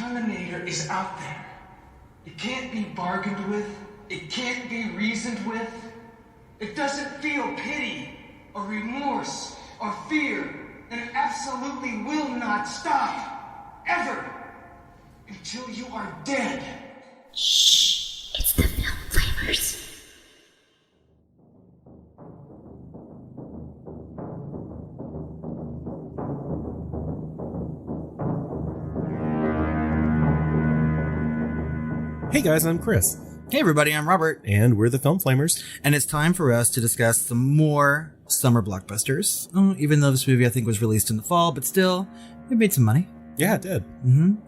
Terminator is out there. It can't be bargained with. It can't be reasoned with. It doesn't feel pity or remorse or fear, and it absolutely will not stop, ever, until you are dead. Shh, it's the Film Flamers. Hey guys, I'm Chris. Hey everybody, I'm Robert. And we're the Film Flamers. And it's time for us to discuss some more summer blockbusters. Even though this movie I think was released in the fall, but still, it made some money. Yeah, it did.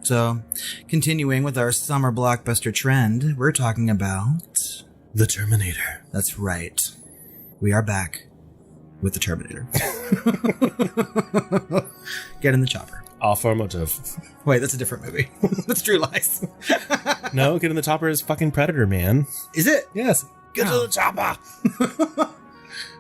So, continuing with our summer blockbuster trend, we're talking about... The Terminator. That's right. We are back with the Terminator. Get in the chopper. Affirmative. Wait, that's a different movie. That's True Lies. No, Get in the Chopper is fucking Predator, man. Is it? Yes. Get to the chopper. I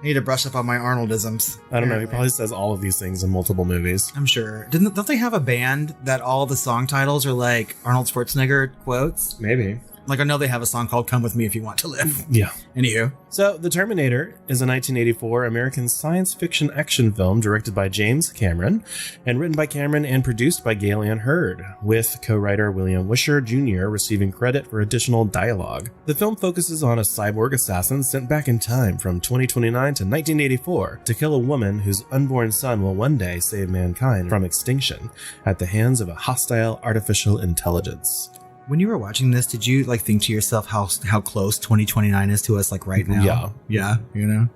need to brush up on my Arnoldisms. I don't know. He probably says all of these things in multiple movies. I'm sure. Don't they have a band that all the song titles are like Arnold Schwarzenegger quotes? Maybe. Like, I know they have a song called Come With Me If You Want to Live. Yeah. Anywho. So, The Terminator is a 1984 American science fiction action film directed by James Cameron and written by Cameron and produced by Galen Hurd, with co-writer William Wisher Jr. receiving credit for additional dialogue. The film focuses on a cyborg assassin sent back in time from 2029 to 1984 to kill a woman whose unborn son will one day save mankind from extinction at the hands of a hostile artificial intelligence. When you were watching this, did you think to yourself how close 2029 is to us right now? Yeah. Yeah, I'm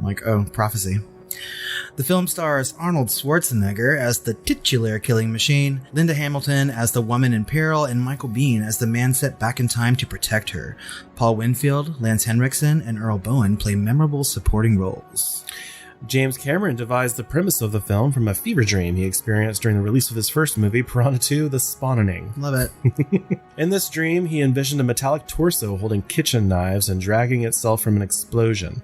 like, oh, prophecy. The film stars Arnold Schwarzenegger as the titular killing machine, Linda Hamilton as the woman in peril, and Michael Biehn as the man set back in time to protect her. Paul Winfield, Lance Henriksen, and Earl Bowen play memorable supporting roles. James Cameron devised the premise of the film from a fever dream he experienced during the release of his first movie, Piranha 2: The Spawning. Love it. In this dream, he envisioned a metallic torso holding kitchen knives and dragging itself from an explosion.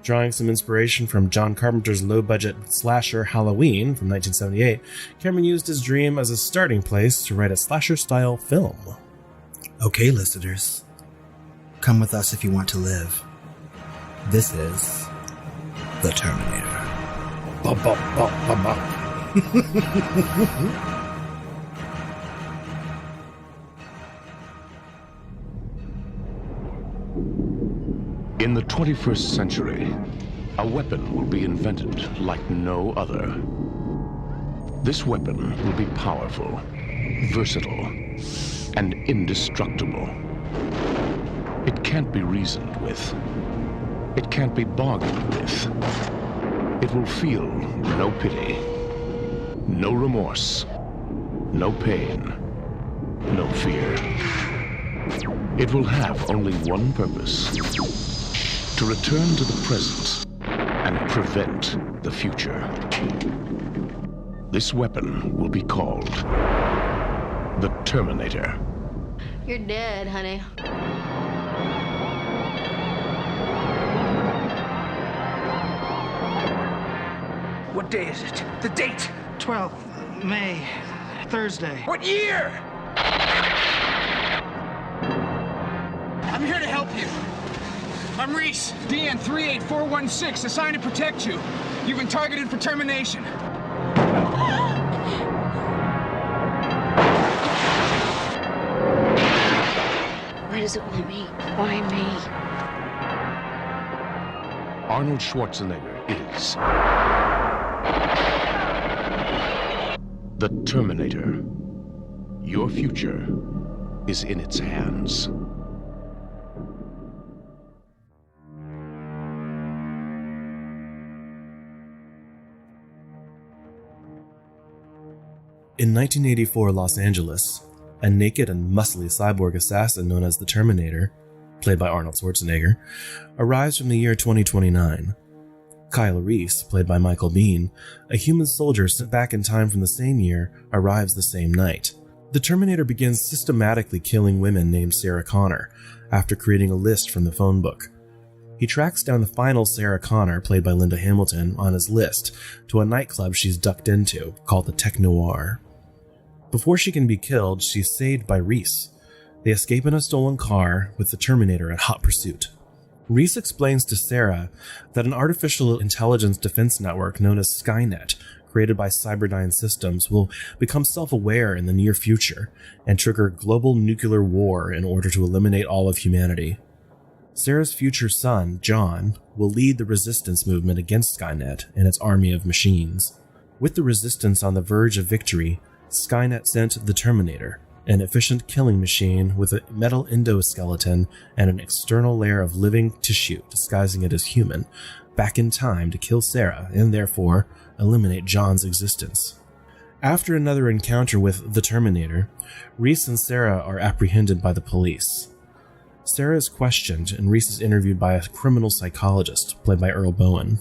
Drawing some inspiration from John Carpenter's low-budget slasher Halloween from 1978, Cameron used his dream as a starting place to write a slasher-style film. Okay, listeners, come with us if you want to live. This is... The Terminator. Bum, bum, bum, bum, bum. In the 21st century, a weapon will be invented like no other. This weapon will be powerful, versatile, and indestructible. It can't be reasoned with. It can't be bargained with. It will feel no pity, no remorse, no pain, no fear. It will have only one purpose: to return to the present and prevent the future. This weapon will be called the Terminator. You're dead, honey. What day is it? The date? 12th May, Thursday. What year? I'm here to help you. I'm Reese. DN 38416, assigned to protect you. You've been targeted for termination. Where does it want me? Why me? Arnold Schwarzenegger is the Terminator. Your future is in its hands. In 1984 Los Angeles, a naked and muscly cyborg assassin known as the Terminator, played by Arnold Schwarzenegger, arrives from the year 2029. Kyle Reese, played by Michael Biehn, a human soldier sent back in time from the same year, arrives the same night. The Terminator begins systematically killing women named Sarah Connor, after creating a list from the phone book. He tracks down the final Sarah Connor, played by Linda Hamilton, on his list to a nightclub she's ducked into, called the Tech Noir. Before she can be killed, she's saved by Reese. They escape in a stolen car with the Terminator in hot pursuit. Reese explains to Sarah that an artificial intelligence defense network known as Skynet, created by Cyberdyne Systems, will become self-aware in the near future and trigger global nuclear war in order to eliminate all of humanity. Sarah's future son, John, will lead the resistance movement against Skynet and its army of machines. With the resistance on the verge of victory, Skynet sent the Terminator, an efficient killing machine with a metal endoskeleton and an external layer of living tissue disguising it as human, back in time to kill Sarah and therefore eliminate John's existence. After another encounter with the Terminator, Reese and Sarah are apprehended by the police. Sarah is questioned and Reese is interviewed by a criminal psychologist played by Earl Bowen.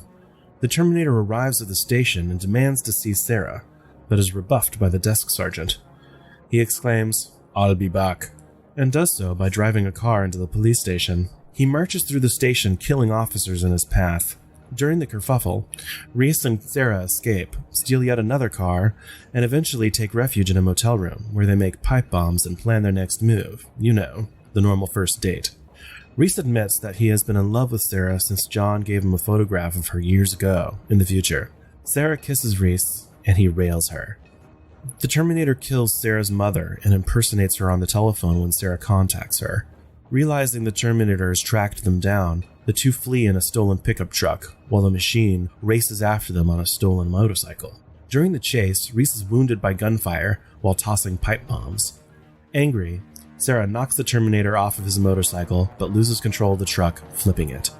The Terminator arrives at the station and demands to see Sarah, but is rebuffed by the desk sergeant. He exclaims, "I'll be back," and does so by driving a car into the police station. He marches through the station, killing officers in his path. During the kerfuffle, Reese and Sarah escape, steal yet another car, and eventually take refuge in a motel room, where they make pipe bombs and plan their next move. You know, the normal first date. Reese admits that he has been in love with Sarah since John gave him a photograph of her years ago, in the future. Sarah kisses Reese, and he rails her. The Terminator kills Sarah's mother and impersonates her on the telephone when Sarah contacts her. Realizing the Terminator has tracked them down, the two flee in a stolen pickup truck, while the machine races after them on a stolen motorcycle. During the chase, Reese is wounded by gunfire while tossing pipe bombs. Angry, Sarah knocks the Terminator off of his motorcycle, but loses control of the truck, flipping it.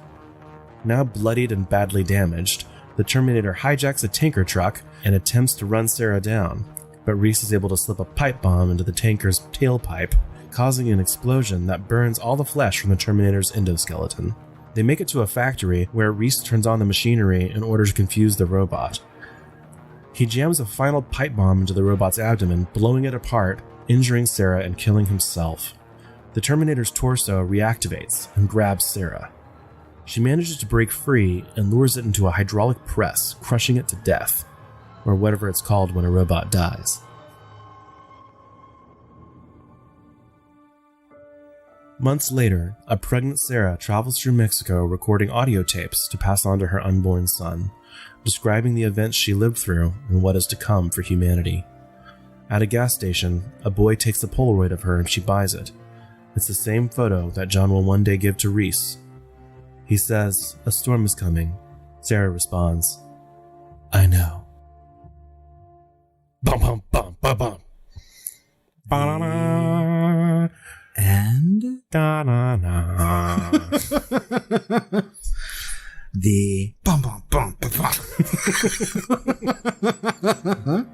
Now bloodied and badly damaged, the Terminator hijacks a tanker truck and attempts to run Sarah down, but Reese is able to slip a pipe bomb into the tanker's tailpipe, causing an explosion that burns all the flesh from the Terminator's endoskeleton. They make it to a factory where Reese turns on the machinery in order to confuse the robot. He jams a final pipe bomb into the robot's abdomen, blowing it apart, injuring Sarah and killing himself. The Terminator's torso reactivates and grabs Sarah. She manages to break free and lures it into a hydraulic press, crushing it to death, or whatever it's called when a robot dies. Months later, a pregnant Sarah travels through Mexico recording audio tapes to pass on to her unborn son, describing the events she lived through and what is to come for humanity. At a gas station, a boy takes a Polaroid of her and she buys it. It's the same photo that John will one day give to Reese. He says, "A storm is coming." Sarah responds, "I know." Bum bum bum bum bum. Ba-da-da. And Da-na-na. the bum bum bum bum bum.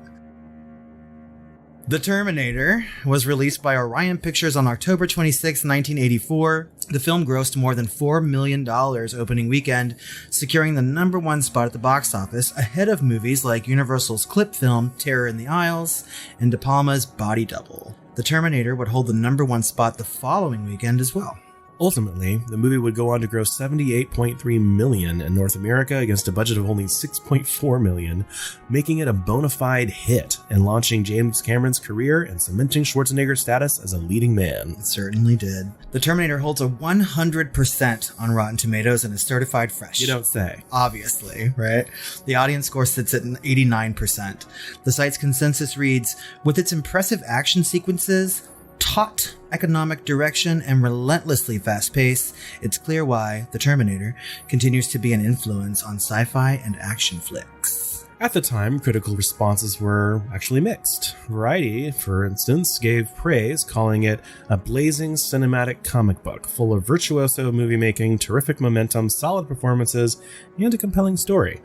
The Terminator was released by Orion Pictures on October 26, 1984. The film grossed more than $4 million opening weekend, securing the #1 spot at the box office, ahead of movies like Universal's clip film Terror in the Isles and De Palma's Body Double. The Terminator would hold the #1 spot the following weekend as well. Ultimately, the movie would go on to gross $78.3 million in North America against a budget of only $6.4 million, making it a bona fide hit and launching James Cameron's career and cementing Schwarzenegger's status as a leading man. It certainly did. The Terminator holds a 100% on Rotten Tomatoes and is certified fresh. You don't say. Obviously, right? The audience score sits at an 89%. The site's consensus reads, with its impressive action sequences, taut economic direction, and relentlessly fast pace, it's clear why The Terminator continues to be an influence on sci-fi and action flicks. At the time, critical responses were actually mixed. Variety, for instance, gave praise, calling it a blazing cinematic comic book full of virtuoso movie-making, terrific momentum, solid performances, and a compelling story.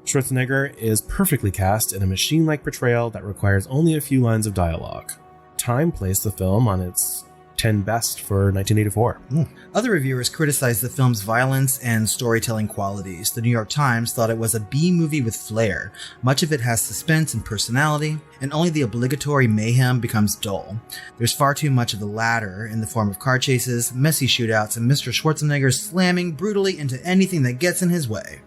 Schwarzenegger is perfectly cast in a machine-like portrayal that requires only a few lines of dialogue. Time placed the film on its 10 best for 1984. Other reviewers criticized the film's violence and storytelling qualities. The New York Times thought it was a B-movie with flair. Much of it has suspense and personality, and only the obligatory mayhem becomes dull. There's far too much of the latter in the form of car chases, messy shootouts, and Mr. Schwarzenegger slamming brutally into anything that gets in his way.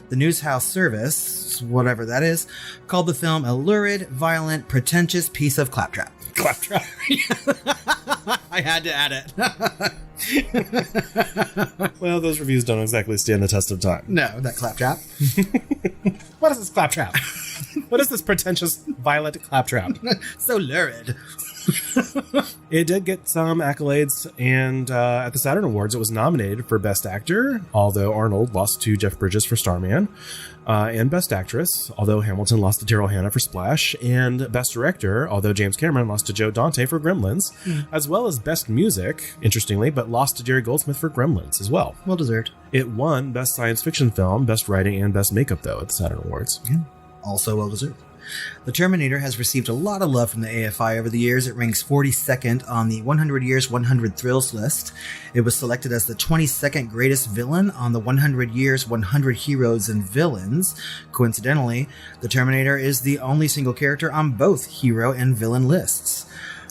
The Newshouse Service, whatever that is, called the film a lurid, violent, pretentious piece of claptrap. Claptrap. I had to add it. Well, those reviews don't exactly stand the test of time. No, that claptrap. What is this claptrap? What is this pretentious, violent claptrap? So lurid. It did get some accolades, and at the Saturn Awards, it was nominated for Best Actor, although Arnold lost to Jeff Bridges for Starman, and Best Actress, although Hamilton lost to Daryl Hannah for Splash, and Best Director, although James Cameron lost to Joe Dante for Gremlins, as well as Best Music, interestingly, but lost to Jerry Goldsmith for Gremlins as well. Well deserved. It won Best Science Fiction Film, Best Writing, and Best Makeup, though, at the Saturn Awards. Yeah, also well deserved. The Terminator has received a lot of love from the AFI over the years. It ranks 42nd on the 100 Years 100 Thrills list. It was selected as the 22nd greatest villain on the 100 Years 100 Heroes and Villains. Coincidentally, the Terminator is the only single character on both hero and villain lists.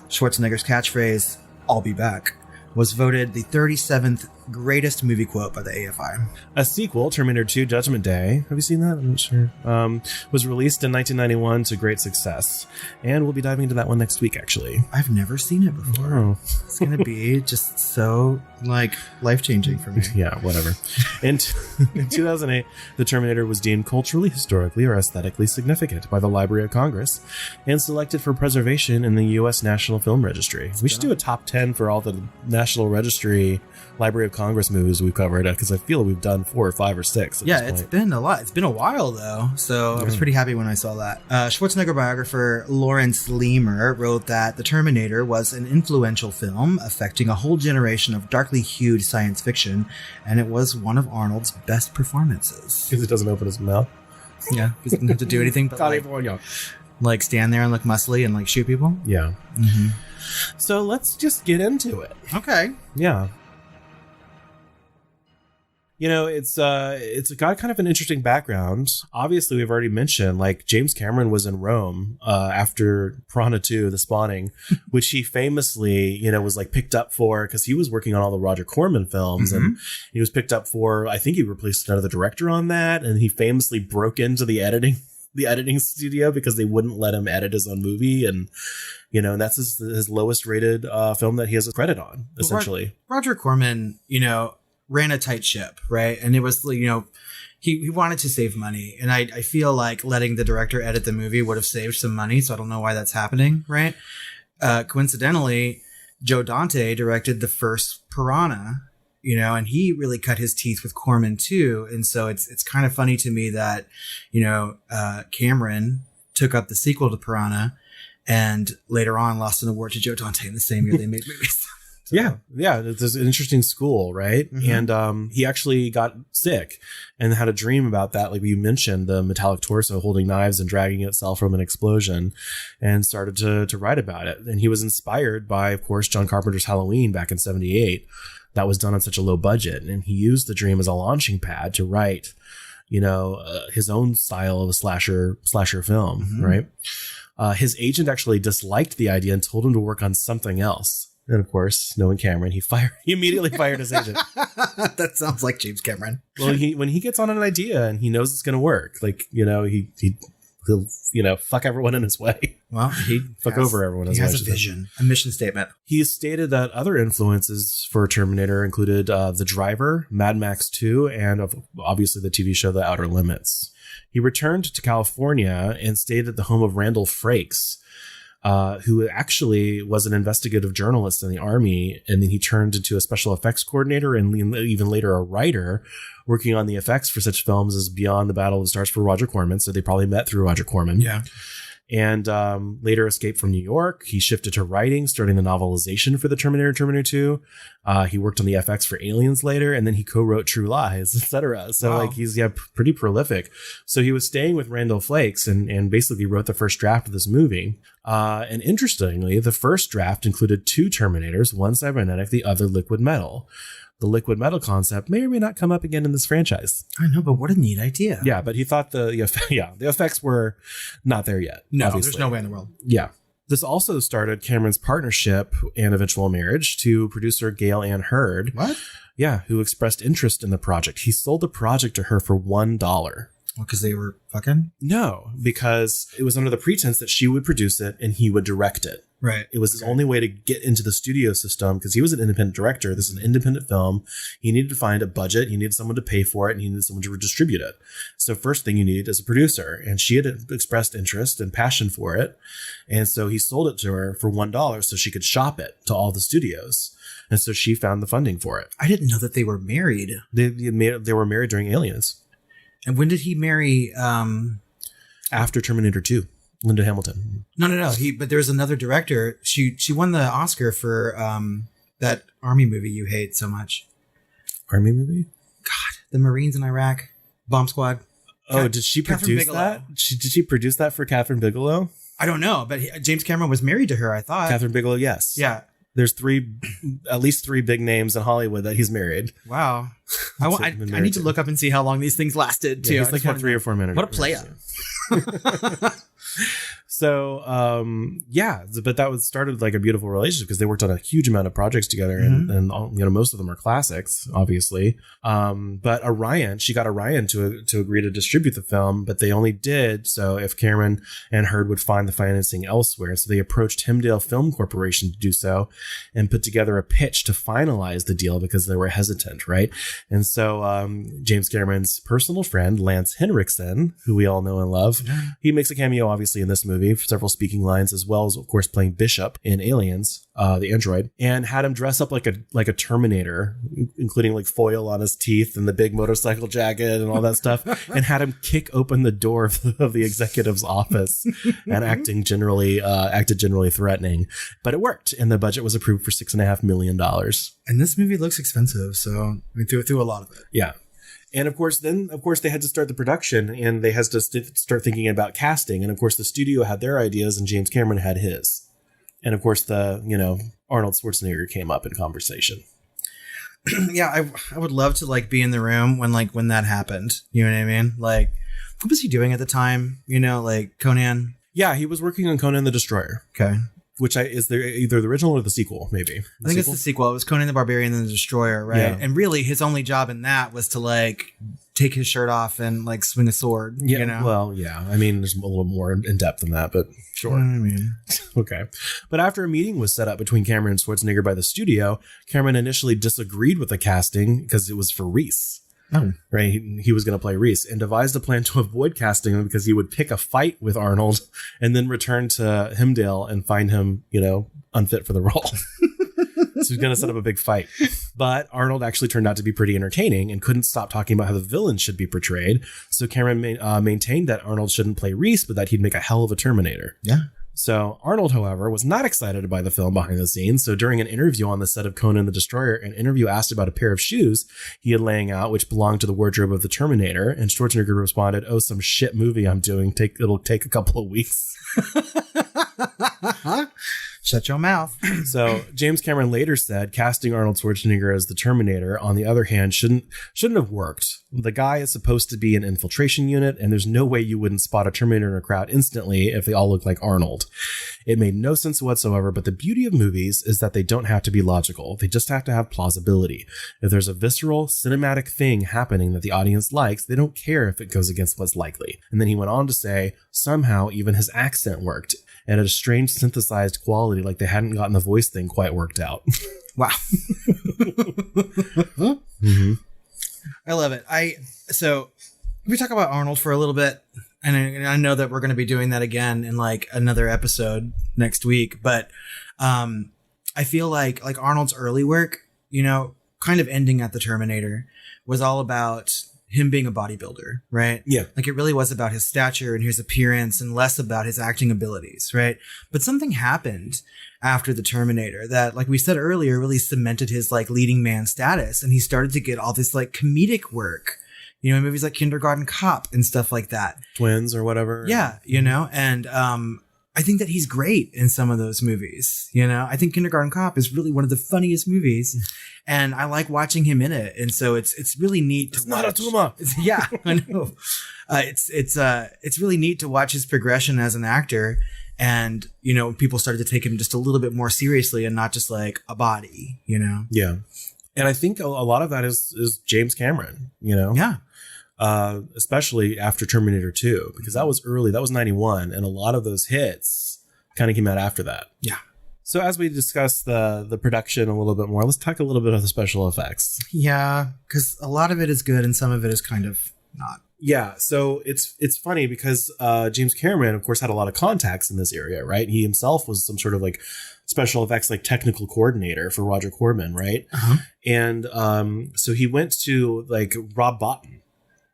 Schwarzenegger's catchphrase, "I'll be back," was voted the 37th greatest movie quote by the AFI. A sequel, Terminator 2 Judgment Day, have you seen that? I'm not sure. Was released in 1991 to great success. And we'll be diving into that one next week, actually. I've never seen it before. Oh. It's going to be just so, life-changing for me. Yeah, whatever. In 2008, the Terminator was deemed culturally, historically, or aesthetically significant by the Library of Congress and selected for preservation in the U.S. National Film Registry. We should do a top 10 for all the National Registry Library of Congress movies we've covered, because I feel we've done 4 or 5 or 6. Yeah, it's been a lot. It's been a while, though, so I was pretty happy when I saw that. Schwarzenegger biographer Lawrence Leamer wrote that The Terminator was an influential film affecting a whole generation of darkly hued science fiction, and it was one of Arnold's best performances. Because it doesn't open his mouth. Yeah, he doesn't have to do anything but stand there and look muscly and shoot people. Yeah. Mm-hmm. So let's just get into it. Okay. Yeah. You know, it's got kind of an interesting background. Obviously, we've already mentioned, James Cameron was in Rome after Piranha 2, The Spawning, which he famously, was picked up for, because he was working on all the Roger Corman films, and he was picked up for, I think he replaced another director on that, and he famously broke into the editing studio because they wouldn't let him edit his own movie, and and that's his lowest rated film that he has a credit on, essentially. Roger Corman, ran a tight ship, right? And it was, he wanted to save money. And I feel like letting the director edit the movie would have saved some money. So I don't know why that's happening, right? Coincidentally, Joe Dante directed the first Piranha, and he really cut his teeth with Corman too. And so it's kind of funny to me that, Cameron took up the sequel to Piranha and later on lost an award to Joe Dante in the same year they made movies. Yeah. There's an interesting school, right? Mm-hmm. And he actually got sick and had a dream about that, like you mentioned, the metallic torso holding knives and dragging itself from an explosion, and started to write about it. And he was inspired by, of course, John Carpenter's Halloween back in 1978. That was done on such a low budget. And he used the dream as a launching pad to write, his own style of a slasher film, right? His agent actually disliked the idea and told him to work on something else. And of course, knowing Cameron, he immediately fired his agent. That sounds like James Cameron. Well, when he gets on an idea and he knows it's going to work, he'll fuck everyone in his way. Well, he fuck over everyone. He has a vision, a mission statement. He stated that other influences for Terminator included The Driver, Mad Max 2, and obviously the TV show The Outer Limits. He returned to California and stayed at the home of Randall Frakes, who actually was an investigative journalist in the Army, and then he turned into a special effects coordinator and even later a writer, working on the effects for such films as Beyond the Battle of the Stars for Roger Corman. So they probably met through Roger Corman. Yeah. And later escaped from New York. He shifted to writing, starting the novelization for the Terminator 2. He worked on the FX for Aliens later, and then he co-wrote True Lies, etc. So wow. he's pretty prolific. So he was staying with Randall Frakes and basically wrote the first draft of this movie. And interestingly, the first draft included 2 Terminators, one cybernetic, the other liquid metal. The liquid metal concept may or may not come up again in this franchise. I know, but what a neat idea. Yeah, but he thought the effects were not there yet. No, obviously. there's no way in the world. Yeah. This also started Cameron's partnership and eventual marriage to producer Gail Ann Hurd. What? Yeah, who expressed interest in the project. He sold the project to her for $1. Well, because they were fucking? No, because it was under the pretense that she would produce it and he would direct it. Right. It was his only way to get into the studio system because he was an independent director. This is an independent film. He needed to find a budget. He needed someone to pay for it and he needed someone to distribute it. So first thing you need is a producer. And she had expressed interest and passion for it. And so he sold it to her for $1 so she could shop it to all the studios. And so she found the funding for it. I didn't know that they were married. They were married during Aliens. And when did he marry? After Terminator 2. Linda Hamilton. No. But there was another director. She won the Oscar for that army movie you hate so much. Army movie? God, the Marines in Iraq, Bomb Squad. Oh, did she produce that? Did she produce that for Catherine Bigelow? I don't know, but James Cameron was married to her, I thought. Catherine Bigelow, yes. Yeah. There's at least three big names in Hollywood that he's married. Wow. I need to look up and see how long these things lasted too. Yeah, he's like had 3 or 4 minutes. What a playa. So, but that started like a beautiful relationship because they worked on a huge amount of projects together and most of them are classics, obviously. But she got Orion to agree to distribute the film, but they only did so if Cameron and Hurd would find the financing elsewhere. So they approached Hemdale Film Corporation to do so and put together a pitch to finalize the deal because they were hesitant, right? And so James Cameron's personal friend, Lance Henriksen, who we all know and love, he makes a cameo obviously in this movie, several speaking lines, as well as of course playing Bishop in Aliens, the android, and had him dress up like a Terminator, including like foil on his teeth and the big motorcycle jacket and all that stuff, and had him kick open the door of the executive's office and acted generally threatening. But it worked, and the budget was approved for $6.5 million. And this movie looks expensive, so we threw a lot of it. Yeah. And of course, they had to start the production and they had to start thinking about casting. And of course, the studio had their ideas and James Cameron had his. And of course, Arnold Schwarzenegger came up in conversation. Yeah, I would love to like be in the room when that happened. You know what I mean? Like, what was he doing at the time? Like Conan? Yeah, he was working on Conan the Destroyer. Okay. Which is there either the original or the sequel, maybe? I think it's the sequel. It was Conan the Barbarian and the Destroyer, right? Yeah. And really, his only job in that was to like take his shirt off and like swing a sword. Yeah. Well, yeah. I mean, there's a little more in depth than that, but sure. Okay. But after a meeting was set up between Cameron and Schwarzenegger by the studio, Cameron initially disagreed with the casting because it was for Reese. Oh. Right. He was going to play Reese and devised a plan to avoid casting him because he would pick a fight with Arnold and then return to Hemdale and find him, unfit for the role. So he's going to set up a big fight. But Arnold actually turned out to be pretty entertaining and couldn't stop talking about how the villain should be portrayed. So Cameron maintained that Arnold shouldn't play Reese, but that he'd make a hell of a Terminator. Yeah. So Arnold, however, was not excited by the film behind the scenes. So during an interview on the set of Conan the Destroyer, an interview asked about a pair of shoes he had laying out, which belonged to the wardrobe of the Terminator. And Schwarzenegger responded, "Oh, some shit movie I'm doing. It'll take a couple of weeks." Shut your mouth. So James Cameron later said casting Arnold Schwarzenegger as the Terminator, on the other hand, shouldn't have worked. The guy is supposed to be an infiltration unit, and there's no way you wouldn't spot a Terminator in a crowd instantly if they all look like Arnold. It made no sense whatsoever, but the beauty of movies is that they don't have to be logical. They just have to have plausibility. If there's a visceral, cinematic thing happening that the audience likes, they don't care if it goes against what's likely. And then he went on to say, somehow even his accent worked. And had a strange synthesized quality, like they hadn't gotten the voice thing quite worked out. Wow. Mm-hmm. I love it. So we talk about Arnold for a little bit, and I know that we're going to be doing that again in like another episode next week. But I feel like Arnold's early work, kind of ending at the Terminator, was all about him being a bodybuilder, right? Yeah. Like it really was about his stature and his appearance and less about his acting abilities, right? But something happened after the Terminator that, like we said earlier, really cemented his like leading man status. And he started to get all this like comedic work, in movies like Kindergarten Cop and stuff like that. Twins or whatever. Yeah. And, I think that he's great in some of those movies. I think Kindergarten Cop is really one of the funniest movies, and I like watching him in it. And so it's really neat. It's not a tumor. Yeah, I know. It's really neat to watch his progression as an actor. And, you know, people started to take him just a little bit more seriously and not just like a body, you know? Yeah. And I think a lot of that is James Cameron, you know? Yeah. Especially after Terminator 2, because that was early. That was 91. And a lot of those hits kind of came out after that. Yeah. So as we discuss the production a little bit more, let's talk a little bit of the special effects. Yeah. Because a lot of it is good and some of it is kind of not. Yeah, so it's funny because James Cameron, of course, had a lot of contacts in this area, right? He himself was some sort of like special effects, like technical coordinator for Roger Corman, right? Uh-huh. And so he went to like Rob Bottin,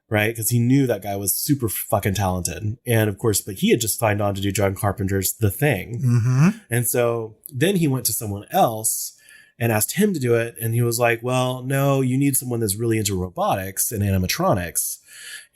right? Because he knew that guy was super fucking talented. And of course, but he had just signed on to do John Carpenter's The Thing. Mm-hmm. And so then he went to someone else and asked him to do it. And he was like, well, no, you need someone that's really into robotics and animatronics.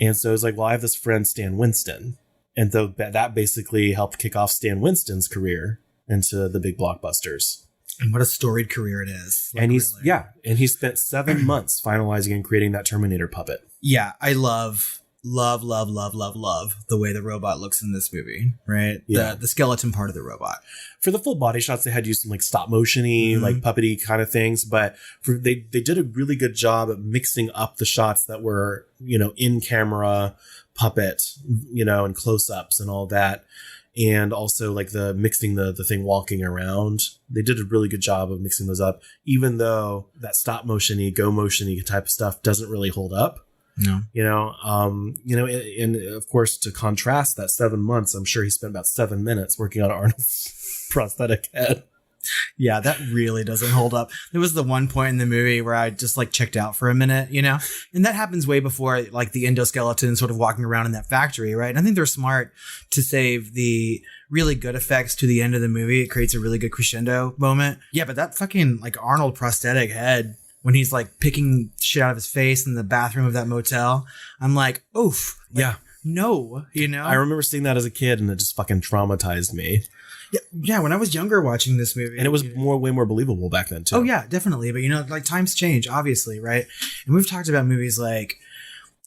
And so it's like, well, I have this friend, Stan Winston. And so that basically helped kick off Stan Winston's career into the big blockbusters. And what a storied career it is. Like, and he's, really. yeah. And he spent 7 months finalizing and creating that Terminator puppet. Yeah. I love the way the robot looks in this movie, right? Yeah. The skeleton part of the robot. For the full body shots, they had used some like stop motion-y, like puppety kind of things, but they did a really good job at mixing up the shots that were, you know, in camera puppet, you know, and close-ups and all that. And also like mixing the thing walking around. They did a really good job of mixing those up, even though that stop motion-y, go motion-y type of stuff doesn't really hold up. No. And of course, to contrast that 7 months, I'm sure he spent about 7 minutes working on Arnold's prosthetic head. Yeah, that really doesn't hold up. There was the one point in the movie where I just like checked out for a minute, you know, and that happens way before like the endoskeleton sort of walking around in that factory, right? And I think they're smart to save the really good effects to the end of the movie. It creates a really good crescendo moment. Yeah, but that fucking like Arnold prosthetic head, when he's like picking shit out of his face in the bathroom of that motel, I'm like, oof. Like, yeah. No, you know? I remember seeing that as a kid and it just fucking traumatized me. Yeah, when I was younger watching this movie. And it was way more believable back then too. Oh yeah, definitely. But you know, like times change, obviously, right? And we've talked about movies like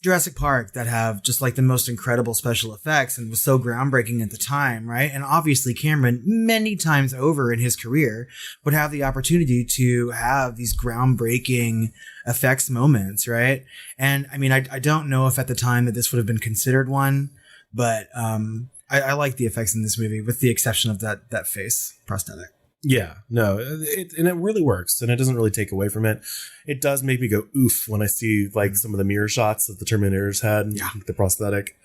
Jurassic Park that have just like the most incredible special effects and was so groundbreaking at the time, right? And obviously Cameron, many times over in his career, would have the opportunity to have these groundbreaking effects moments, right? And I mean, I don't know if at the time that this would have been considered one, but I like the effects in this movie, with the exception of that face prosthetic. Yeah, no, and it really works, and it doesn't really take away from it. It does make me go oof when I see like some of the mirror shots that the Terminator's had, and the prosthetic,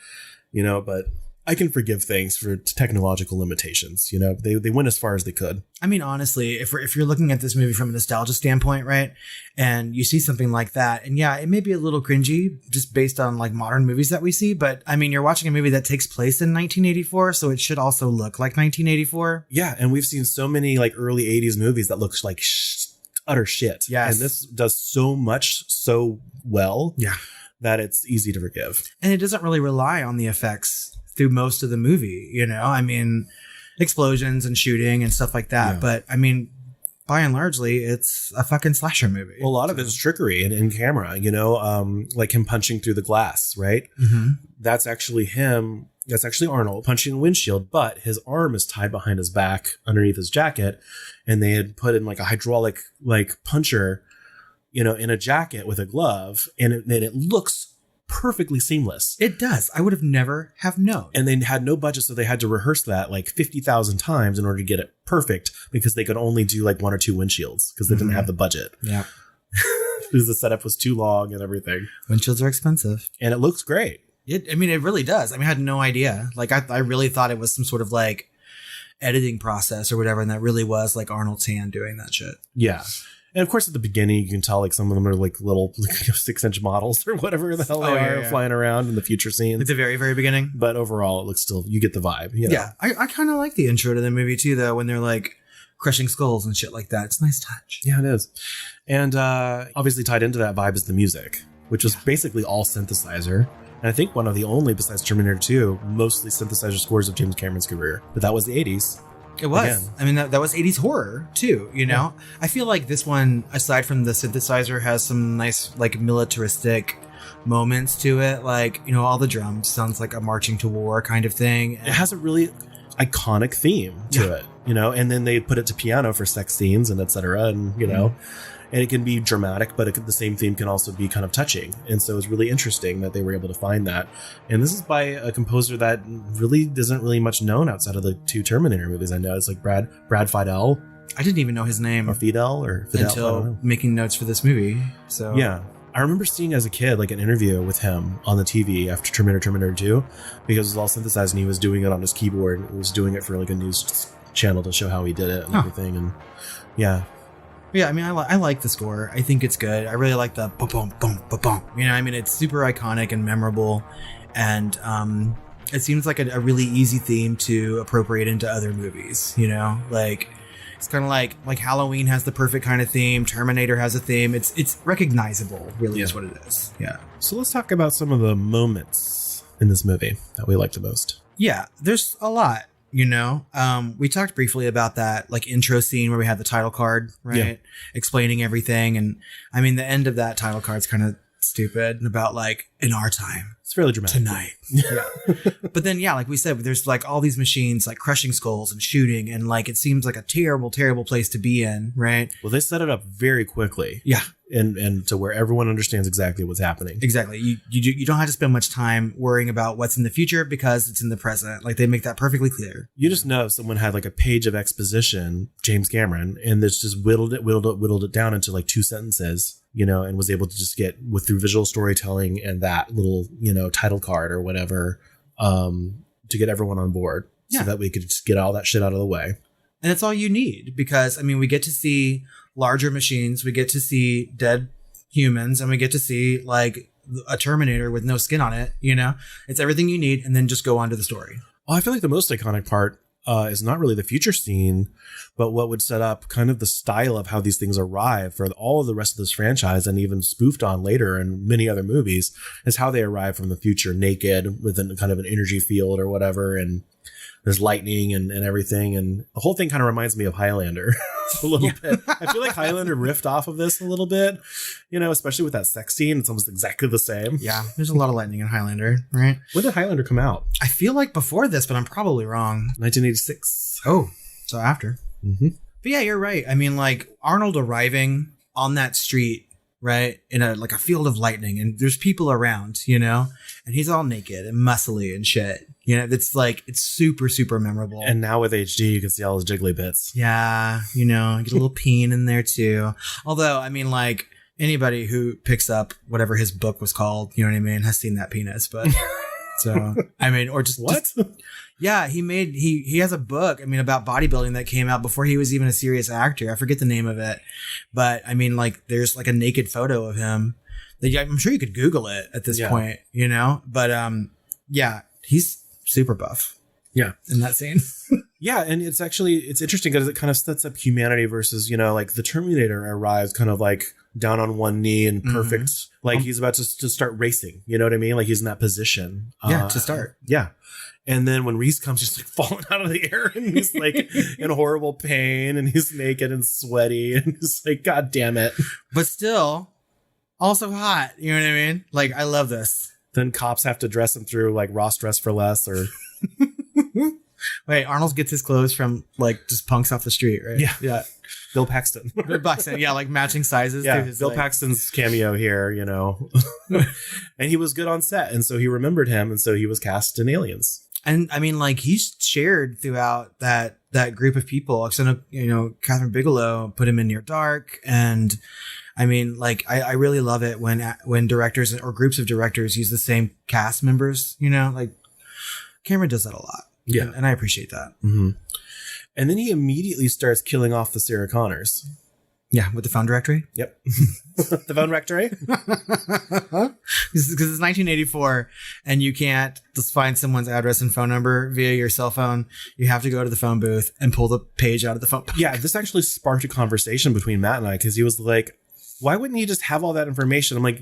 you know. But I can forgive things for technological limitations. You know, they went as far as they could. I mean, honestly, if you're looking at this movie from a nostalgia standpoint, right, and you see something like that, and yeah, it may be a little cringy just based on like modern movies that we see, but I mean, you're watching a movie that takes place in 1984, so it should also look like 1984. Yeah, and we've seen so many like early 80s movies that looks like utter shit. Yes. And this does so much so well that it's easy to forgive. And it doesn't really rely on the effects through most of the movie, you know? I mean, explosions and shooting and stuff like that. Yeah. But I mean, by and largely, it's a fucking slasher movie. Well, a lot of it is trickery in camera, you know, like him punching through the glass, right? Mm-hmm. That's actually him. That's actually Arnold punching the windshield, but his arm is tied behind his back underneath his jacket. And they had put in like a hydraulic like puncher, you know, in a jacket with a glove. And it looks perfectly seamless. It does. I would have never have known. And they had no budget, so they had to rehearse that like 50,000 times in order to get it perfect, because they could only do like 1 or 2 windshields because they didn't have the budget. Yeah. Because the setup was too long and everything. Windshields are expensive. And it looks great. I mean, it really does. I mean, I had no idea. Like, I really thought it was some sort of like editing process or whatever, and that really was like Arnold's hand doing that shit. Yeah. And of course, at the beginning, you can tell like some of them are like little 6-inch models or whatever the hell they are flying around in the future scenes. At the very, very beginning. But overall, it looks still, you get the vibe. You know? Yeah. I kind of like the intro to the movie too, though, when they're like crushing skulls and shit like that. It's a nice touch. Yeah, it is. And obviously tied into that vibe is the music, which was basically all synthesizer. And I think one of the only, besides Terminator 2, mostly synthesizer scores of James Cameron's career. But that was the 80s. It was. Again. I mean, that was 80s horror, too, you know? Yeah. I feel like this one, aside from the synthesizer, has some nice, like, militaristic moments to it. Like, you know, all the drums sounds like a marching to war kind of thing. It has a really iconic theme to it, you know, and then they put it to piano for sex scenes and etc. And, you know, and it can be dramatic, but the same theme can also be kind of touching. And so it's really interesting that they were able to find that. And this is by a composer that really isn't really much known outside of the 2 Terminator movies. I know it's like Brad Fidel. I didn't even know his name Or Fidel. until making notes for this movie. So yeah. I remember seeing as a kid like an interview with him on the TV after Terminator 2, because it was all synthesized and he was doing it on his keyboard. He was doing it for like a news channel to show how he did it and everything. And yeah. Yeah, I mean, I like the score. I think it's good. I really like the boom, boom, boom, boom. You know, I mean, it's super iconic and memorable. And it seems like a really easy theme to appropriate into other movies, you know? Like, it's kind of like Halloween has the perfect kind of theme. Terminator has a theme. It's recognizable, really, is what it is. Yeah. So let's talk about some of the moments in this movie that we like the most. Yeah, there's a lot, you know. We talked briefly about that like intro scene where we had the title card, right? Yeah. Explaining everything. And I mean, the end of that title card is kind of stupid about like in our time. It's fairly dramatic. Tonight. Yeah. But then, yeah, like we said, there's like all these machines like crushing skulls and shooting. And like it seems like a terrible, terrible place to be in, right? Well, they set it up very quickly. Yeah. And to where everyone understands exactly what's happening. Exactly. You don't have to spend much time worrying about what's in the future because it's in the present. Like they make that perfectly clear. You just know if someone had like a page of exposition, James Cameron, and this just whittled it down into like 2 sentences, you know, and was able to just get through visual storytelling and that little, you know, title card or whatever, to get everyone on board so that we could just get all that shit out of the way. And that's all you need because, I mean, we get to see larger machines, we get to see dead humans, and we get to see like a Terminator with no skin on it, you know? It's everything you need, and then just go on to the story. Well, I feel like the most iconic part is not really the future scene, but what would set up kind of the style of how these things arrive for all of the rest of this franchise and even spoofed on later in many other movies is how they arrive from the future naked with kind of an energy field or whatever. And there's lightning and everything. And the whole thing kind of reminds me of Highlander a little bit. I feel like Highlander riffed off of this a little bit, you know, especially with that sex scene. It's almost exactly the same. Yeah, there's a lot of lightning in Highlander, right? When did Highlander come out? I feel like before this, but I'm probably wrong. 1986. Oh, so after. Mm-hmm. But yeah, you're right. I mean, like Arnold arriving on that street, right, in a field of lightning, and there's people around, you know, and he's all naked and muscly and shit. You know, it's super, super memorable. And now with HD, you can see all his jiggly bits. Yeah, you know, get a little peen in there too. Although, I mean, like anybody who picks up whatever his book was called, you know what I mean, has seen that penis. But so, I mean, or just what? Yeah, he has a book, I mean, about bodybuilding that came out before he was even a serious actor. I forget the name of it. But I mean, like there's like a naked photo of him. I'm sure you could Google it at this point, you know? But yeah, he's super buff. Yeah. In that scene. Yeah, and it's interesting because it kind of sets up humanity versus, you know, like the Terminator arrives kind of like down on one knee and perfect. Like he's about to start racing. You know what I mean? Like he's in that position. To start. Yeah. And then when Reese comes, he's like falling out of the air and he's like in horrible pain and he's naked and sweaty and he's like, God damn it. But still also hot. You know what I mean? Like, I love this. Then cops have to dress him through like Ross Dress for Less or. Wait, Arnold gets his clothes from like just punks off the street, right? Yeah. Yeah. Bill Paxton. Bill Paxton, yeah, like matching sizes. Yeah, his, Bill like... Paxton's cameo here, you know. And he was good on set, and so he remembered him, and so he was cast in Aliens. And I mean, like he's shared throughout that group of people. I've seen, you know, Catherine Bigelow put him in Near Dark, and I mean, like I really love it when directors or groups of directors use the same cast members. You know, like Cameron does that a lot. Yeah, and I appreciate that. Mm-hmm. And then he immediately starts killing off the Sarah Connors. Yeah, with the phone directory. Yep. The phone directory. Because it's 1984 and you can't just find someone's address and phone number via your cell phone. You have to go to the phone booth and pull the page out of the phone book. Yeah, this actually sparked a conversation between Matt and I because he was like, why wouldn't you just have all that information? I'm like,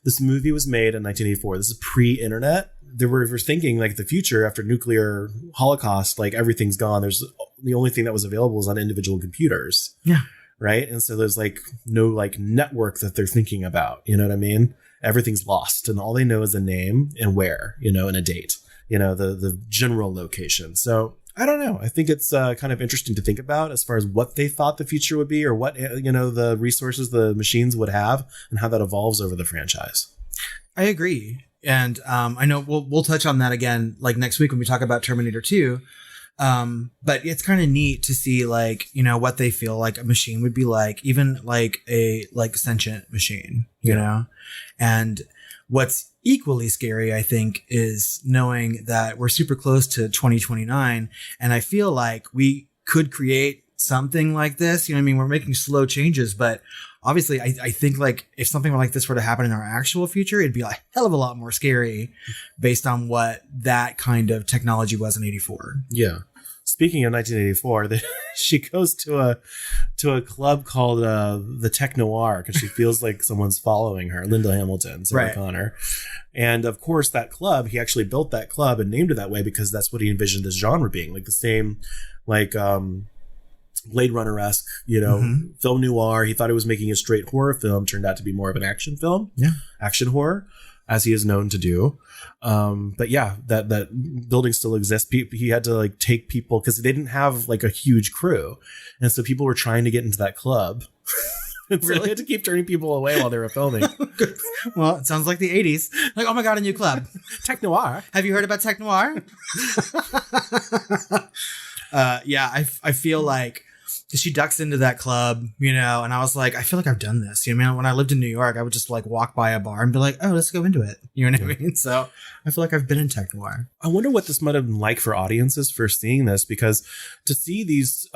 this movie was made in 1984. This is pre-internet. They were thinking like the future after nuclear holocaust, like everything's gone. There's the only thing that was available was on individual computers. Yeah. Right. And so there's like no like network that they're thinking about. You know what I mean? Everything's lost and all they know is a name and where, you know, and a date, you know, the general location. So I don't know. I think it's kind of interesting to think about as far as what they thought the future would be or what, the resources the machines would have and how that evolves over the franchise. I agree. And I know we'll touch on that again like next week when we talk about Terminator 2. But it's kind of neat to see what they feel like a machine would be like, even like a sentient machine, you know? And what's equally scary, I think, is knowing that we're super close to 2029. And I feel like we could create something like this. You know what I mean? We're making slow changes, but obviously I think like if something like this were to happen in our actual future, it'd be a hell of a lot more scary based on what that kind of technology was in 84. Yeah. Speaking of 1984, she goes to a club called the Tech Noir because she feels like someone's following her. Linda Hamilton, Sarah Connor. And of course, that club, he actually built that club and named it that way because that's what he envisioned this genre being. Like the same, Blade Runner-esque, film noir. He thought he was making a straight horror film, turned out to be more of an action film. Yeah. Action horror, as he is known to do. But yeah, that building still exists. He had to take people because they didn't have a huge crew. And so people were trying to get into that club. And so they had to keep turning people away while they were filming. Well, it sounds like the 80s. Oh my God, a new club. Tech Noir. Have you heard about Tech Noir? Yeah, I feel like she ducks into that club, and I was like, I feel like I've done this. When I lived in New York, I would just walk by a bar and be like, oh, let's go into it. You know what I mean? So I feel like I've been in Tech Noir. I wonder what this might have been like for audiences for seeing this, because to see these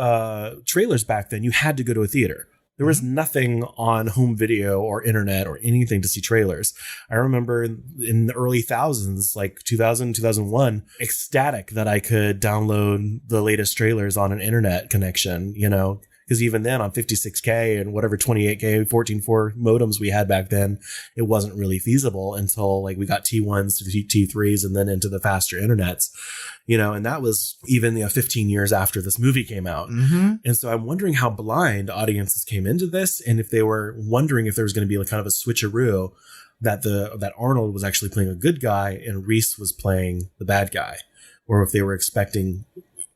trailers back then, you had to go to a theater. There was nothing on home video or internet or anything to see trailers. I remember in the early thousands, 2000, 2001, ecstatic that I could download the latest trailers on an internet connection, because even then on 56K and whatever 28K, 14.4 modems we had back then, it wasn't really feasible until we got T1s to T3s and then into the faster internets, and that was even 15 years after this movie came out. Mm-hmm. And so I'm wondering how blind audiences came into this, and if they were wondering if there was going to be kind of a switcheroo that Arnold was actually playing a good guy and Reese was playing the bad guy, or if they were expecting,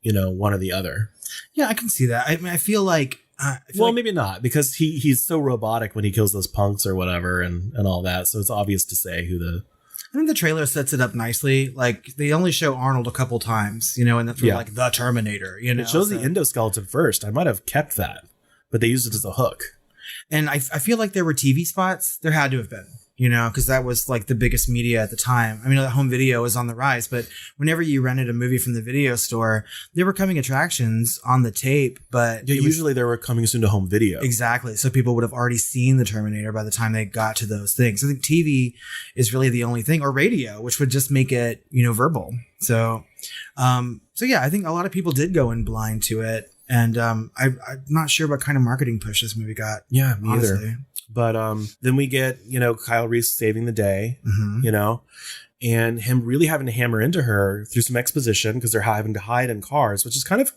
one or the other. Yeah, I can see that. I feel like... maybe not, because he's so robotic when he kills those punks or whatever and all that. So it's obvious to say who the... I think the trailer sets it up nicely. They only show Arnold a couple times, and that's the Terminator, It shows the endoskeleton first. I might have kept that, but they used it as a hook. And I feel like there were TV spots. There had to have been. Because that was the biggest media at the time. I mean, the home video was on the rise, but whenever you rented a movie from the video store, there were coming attractions on the tape, but usually they were coming soon to home video. Exactly. So people would have already seen the Terminator by the time they got to those things. I think TV is really the only thing, or radio, which would just make it, verbal. So yeah, I think a lot of people did go in blind to it. And I'm not sure what kind of marketing push this movie got. Yeah, me either. But then we get, Kyle Reese saving the day, and him really having to hammer into her through some exposition because they're having to hide in cars, which is kind of,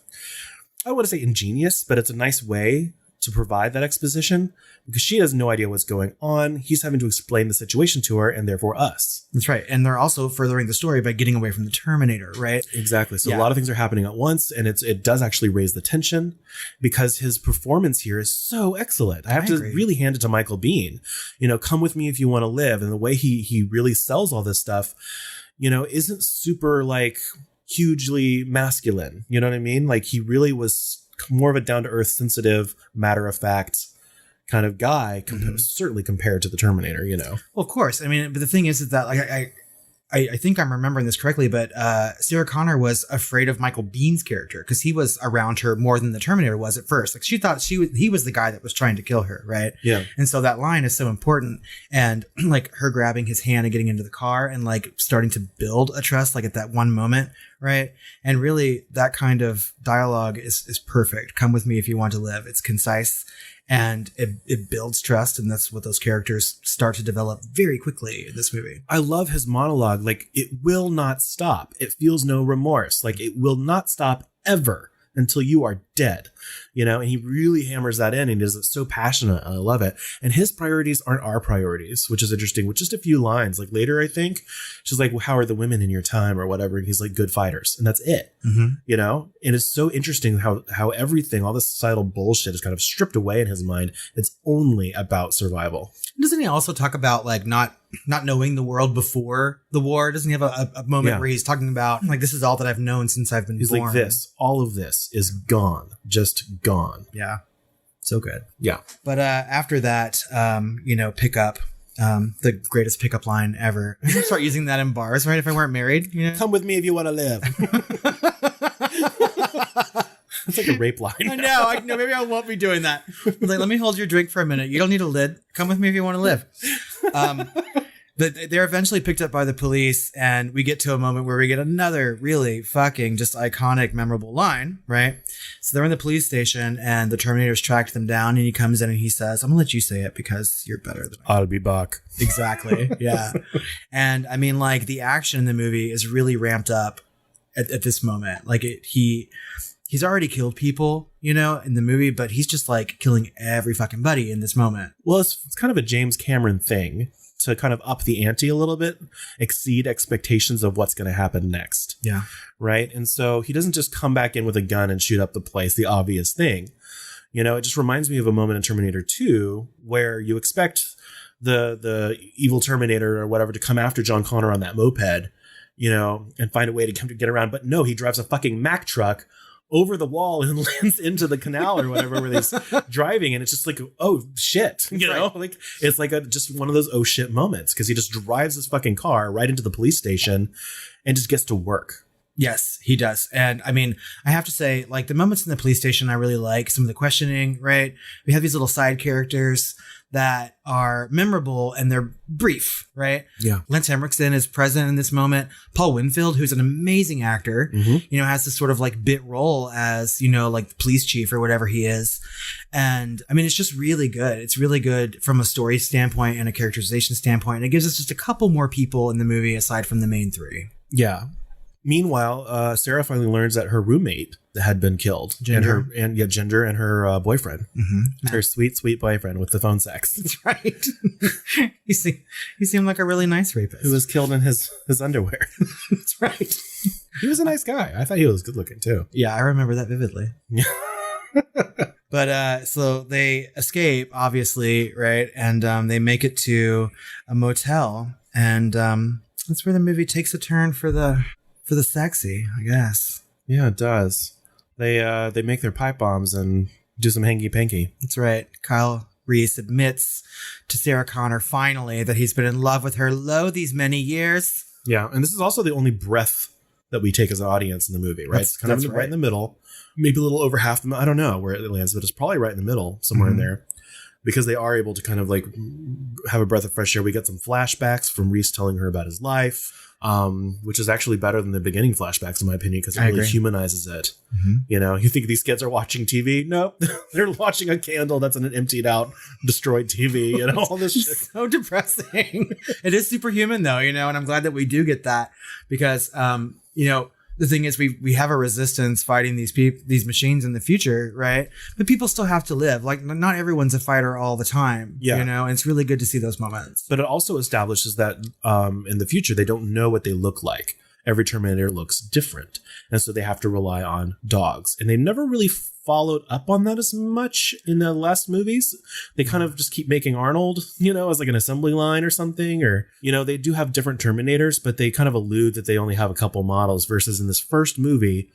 I want to say ingenious, but it's a nice way to provide that exposition because she has no idea what's going on. He's having to explain the situation to her and therefore us. That's right. And they're also furthering the story by getting away from the Terminator, right? Exactly. So a lot of things are happening at once, and it does actually raise the tension because his performance here is so excellent. I have to really hand it to Michael Biehn. Come with me if you want to live. And the way he really sells all this stuff, isn't super hugely masculine. You know what I mean? He really was more of a down-to-earth, sensitive, matter-of-fact kind of guy, certainly compared to the Terminator, Well, of course. I mean, but the thing is that I think I'm remembering this correctly, but Sarah Connor was afraid of Michael Bihn's character because he was around her more than the Terminator was at first. She thought he was the guy that was trying to kill her, right? Yeah. And so that line is so important. And her grabbing his hand and getting into the car and starting to build a trust at that one moment, right? And really that kind of dialogue is perfect. Come with me if you want to live. It's concise. And it builds trust, and that's what those characters start to develop very quickly in this movie. I love his monologue. It will not stop. It feels no remorse. It will not stop ever until you are dead. And he really hammers that in, and he does it so passionate. I love it. And his priorities aren't our priorities, which is interesting, with just a few lines. Like later, I think she's like, well, how are the women in your time or whatever? And he's like, good fighters. And that's it, And it's so interesting how everything, all this societal bullshit is kind of stripped away in his mind. It's only about survival. Doesn't he also talk about like not knowing the world before the war? Doesn't he have a moment where he's talking about like, this is all that I've known since I've been born? He's like, all of this is gone, just gone. Yeah. So good. Yeah. But after that, pick up, the greatest pickup line ever. I'm going to start using that in bars, right? If I weren't married, Come with me if you want to live. It's like a rape line. I know. Maybe I won't be doing that. Like, let me hold your drink for a minute. You don't need a lid. Come with me if you want to live. But they're eventually picked up by the police, and we get to a moment where we get another really fucking just iconic, memorable line, right? So they're in the police station, and the Terminator's tracked them down, and he comes in and he says, I'm gonna let you say it because you're better than I am. I'll be back. Exactly. Yeah. And I mean, like, the action in the movie is really ramped up at this moment. Like, he's already killed people, in the movie, but he's just like killing every fucking buddy in this moment. Well, it's kind of a James Cameron thing to kind of up the ante a little bit, exceed expectations of what's going to happen next. Yeah. Right. And so he doesn't just come back in with a gun and shoot up the place, the obvious thing. It just reminds me of a moment in Terminator 2 where you expect the evil Terminator or whatever to come after John Connor on that moped, and find a way to get around. But no, he drives a fucking Mack truck over the wall and lands into the canal or whatever where he's driving, and it's just like, oh shit, like it's like just one of those oh shit moments, because he just drives his fucking car right into the police station and just gets to work. Yes, he does. And I mean, I have to say, like, the moments in the police station I really like. Some of the questioning, right? We have these little side characters that are memorable and they're brief, right? Yeah. Lance Henriksen is present in this moment. Paul Winfield, who's an amazing actor, has this sort of like bit role as, like the police chief or whatever he is. And I mean, it's just really good. It's really good from a story standpoint and a characterization standpoint. And it gives us just a couple more people in the movie aside from the main three. Yeah. Meanwhile, Sarah finally learns that her roommate had been killed. Ginger. Ginger and her boyfriend. Mm-hmm. Her sweet, sweet boyfriend with the phone sex. That's right. He seemed like a really nice rapist. Who was killed in his underwear. That's right. He was a nice guy. I thought he was good looking too. Yeah, I remember that vividly. But so they escape, obviously, right? And they make it to a motel. And that's where the movie takes a turn for the sexy, I guess. Yeah, it does. They make their pipe bombs and do some hanky-panky. That's right. Kyle Reese admits to Sarah Connor finally that he's been in love with her these many years. Yeah, and this is also the only breath that we take as an audience in the movie, right? It's kind of right in the middle, maybe a little over half I don't know where it lands, but it's probably right in the middle, somewhere in there. Because they are able to kind of like have a breath of fresh air. We get some flashbacks from Reese telling her about his life, which is actually better than the beginning flashbacks, in my opinion, because it really humanizes it. You think these kids are watching TV? Nope. They're watching a candle that's in an emptied out, destroyed TV, all this shit. So depressing. It is superhuman though, and I'm glad that we do get that because, the thing is, we have a resistance fighting these machines in the future, right? But people still have to live. Like, not everyone's a fighter all the time, and it's really good to see those moments. But it also establishes that in the future, they don't know what they look like. Every Terminator looks different. And so they have to rely on dogs. And they've never really followed up on that as much in the last movies. They kind of just keep making Arnold, as like an assembly line or something. Or, they do have different Terminators, but they kind of allude that they only have a couple models versus in this first movie,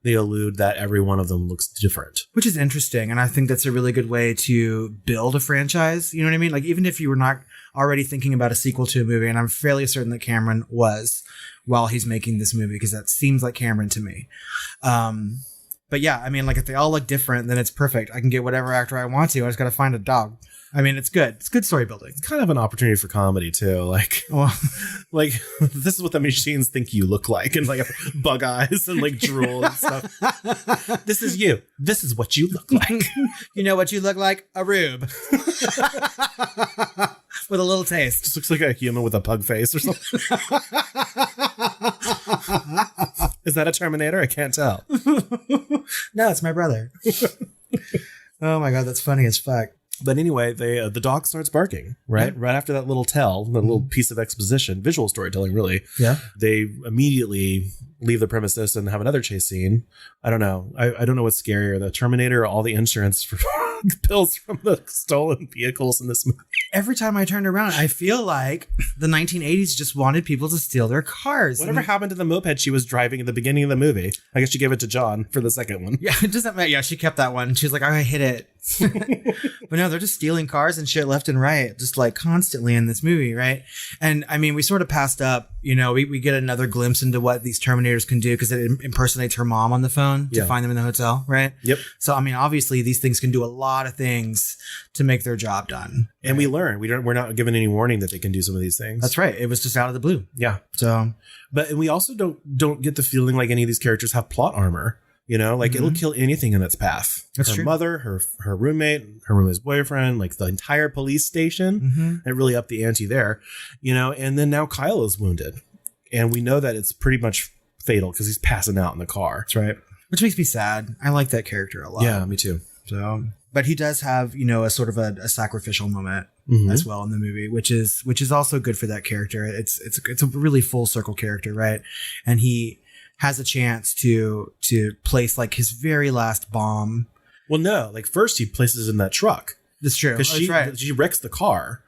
they allude that every one of them looks different. Which is interesting. And I think that's a really good way to build a franchise. You know what I mean? Like, even if you were not already thinking about a sequel to a movie, and I'm fairly certain that Cameron was while he's making this movie, because that seems like Cameron to me. But yeah, I mean, like, if they all look different, then it's perfect. I can get whatever actor I want to. I just got to find a dog. I mean, it's good. It's good story building. It's kind of an opportunity for comedy too. Like, like this is what the machines think you look like, and like bug eyes and like drool and stuff. This is you. This is what you look like. You know what you look like? A rube. With a little taste. Just looks like a human with a pug face or something. Is that a Terminator? I can't tell. No, it's my brother. Oh my God, that's funny as fuck. But anyway, the dog starts barking, right? Yeah. Right after that little little piece of exposition, visual storytelling, really. Yeah. They immediately leave the premises and have another chase scene. I don't know. I don't know what's scarier, the Terminator or all the insurance for bills from the stolen vehicles in this movie. Every time I turned around, I feel like the 1980s just wanted people to steal their cars. Whatever happened to the moped she was driving at the beginning of the movie? I guess she gave it to John for the second one. Yeah, it doesn't matter. Yeah, she kept that one. She was like, I hit it. But no, they're just stealing cars and shit left and right, just like constantly in this movie, right? And I mean, we sort of passed up, we get another glimpse into what these Terminators can do because it impersonates her mom on the phone to find them in the hotel, right? Yep. So, I mean, obviously these things can do a lot of things to make their job done. And we learn. We're not given any warning that they can do some of these things. That's right. It was just out of the blue. Yeah. So, but we also don't get the feeling like any of these characters have plot armor. It'll kill anything in its path. That's her true. Mother, her roommate, her roommate's boyfriend, like the entire police station. It really upped the ante there, and then now Kyle is wounded. And we know that it's pretty much fatal because he's passing out in the car. That's right. Which makes me sad. I like that character a lot. Yeah, me too. So, but he does have, a sort of a sacrificial moment as well in the movie, which is also good for that character. It's a really full circle character, right? And he has a chance to place like his very last bomb. Well, no, like first he places it in that truck. That's true. Because she wrecks the car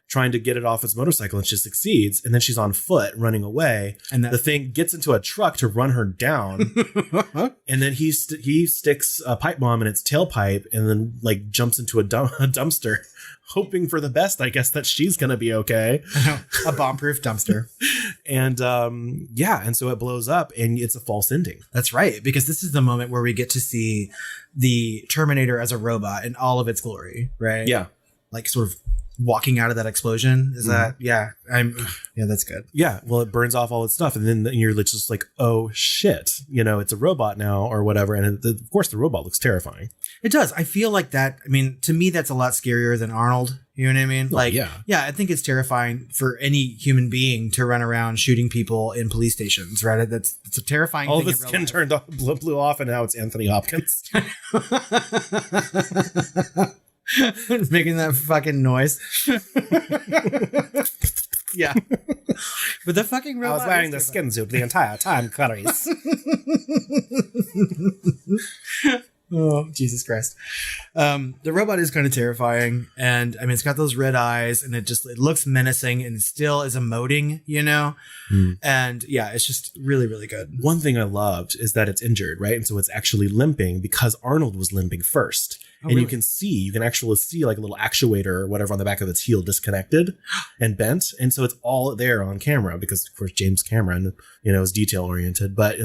trying to get it off its motorcycle and she succeeds. And then she's on foot running away. And the thing gets into a truck to run her down. And then he sticks a pipe bomb in its tailpipe and then like jumps into a dumpster, hoping for the best, I guess, that she's going to be okay. A bomb-proof dumpster. And and so it blows up and it's a false ending. That's right. Because this is the moment where we get to see the Terminator as a robot in all of its glory, right? Yeah. Like sort of walking out of that explosion. Is that that's good. Yeah, well, it burns off all its stuff and then you're just like, oh shit, it's a robot now or whatever. And of course the robot looks terrifying. It does. I feel like that. I mean, to me, that's a lot scarier than Arnold. You know what I mean? Like, yeah, I think it's terrifying for any human being to run around shooting people in police stations, right? It's a terrifying all thing. All the skin turned off, blew off, and now it's Anthony Hopkins. Making that fucking noise. Yeah. But the fucking robot. I was wearing the skin suit the entire time, Clarice. Oh, Jesus Christ. The robot is kind of terrifying. And I mean, it's got those red eyes and it looks menacing and still is emoting, And yeah, it's just really, really good. One thing I loved is that it's injured, right? And so it's actually limping because Arnold was limping first. Oh, and really? You can actually see like a little actuator or whatever on the back of its heel disconnected and bent. And so it's all there on camera because, of course, James Cameron, is detail oriented. But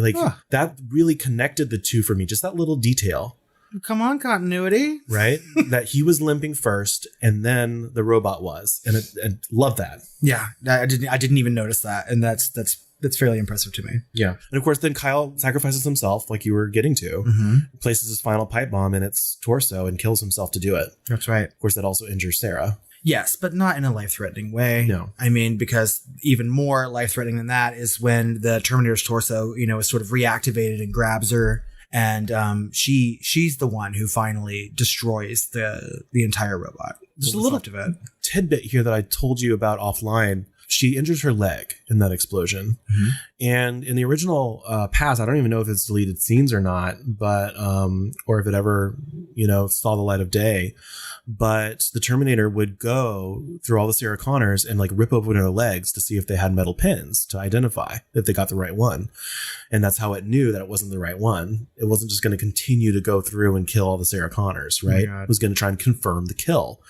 that really connected the two for me. Just that little detail. Come on, continuity. Right? That he was limping first and then the robot was. And love that. Yeah, I didn't even notice that. And that's fairly impressive to me. Yeah. And of course, then Kyle sacrifices himself, like you were getting to, places his final pipe bomb in its torso and kills himself to do it. That's right. Of course, that also injures Sarah. Yes, but not in a life-threatening way. No. I mean, because even more life-threatening than that is when the Terminator's torso, is sort of reactivated and grabs her. And she's the one who finally destroys the entire robot. There's a little tidbit here that I told you about offline. She injures her leg in that explosion. And in the original pass, I don't even know if it's deleted scenes or not, but or if it ever, saw the light of day. But the Terminator would go through all the Sarah Connors and like rip open her legs to see if they had metal pins to identify if they got the right one. And that's how it knew that it wasn't the right one. It wasn't just going to continue to go through and kill all the Sarah Connors, right? It was going to try and confirm the kill.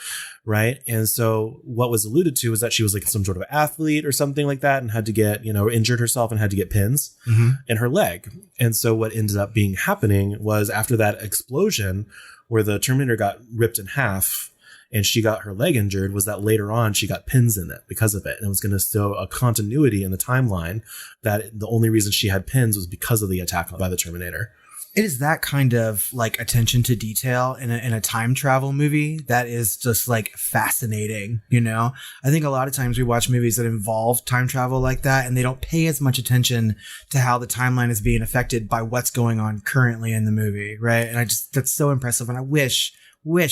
Right. And so what was alluded to was that she was like some sort of athlete or something like that and had to get, injured herself and had to get pins in her leg. And so what ended up happening was after that explosion where the Terminator got ripped in half and she got her leg injured was that later on she got pins in it because of it. And it was going to show a continuity in the timeline that the only reason she had pins was because of the attack by the Terminator. It is that kind of like attention to detail in a time travel movie that is just like fascinating, you know? I think a lot of times we watch movies that involve time travel like that and they don't pay as much attention to how the timeline is being affected by what's going on currently in the movie, right? And that's so impressive. And I wish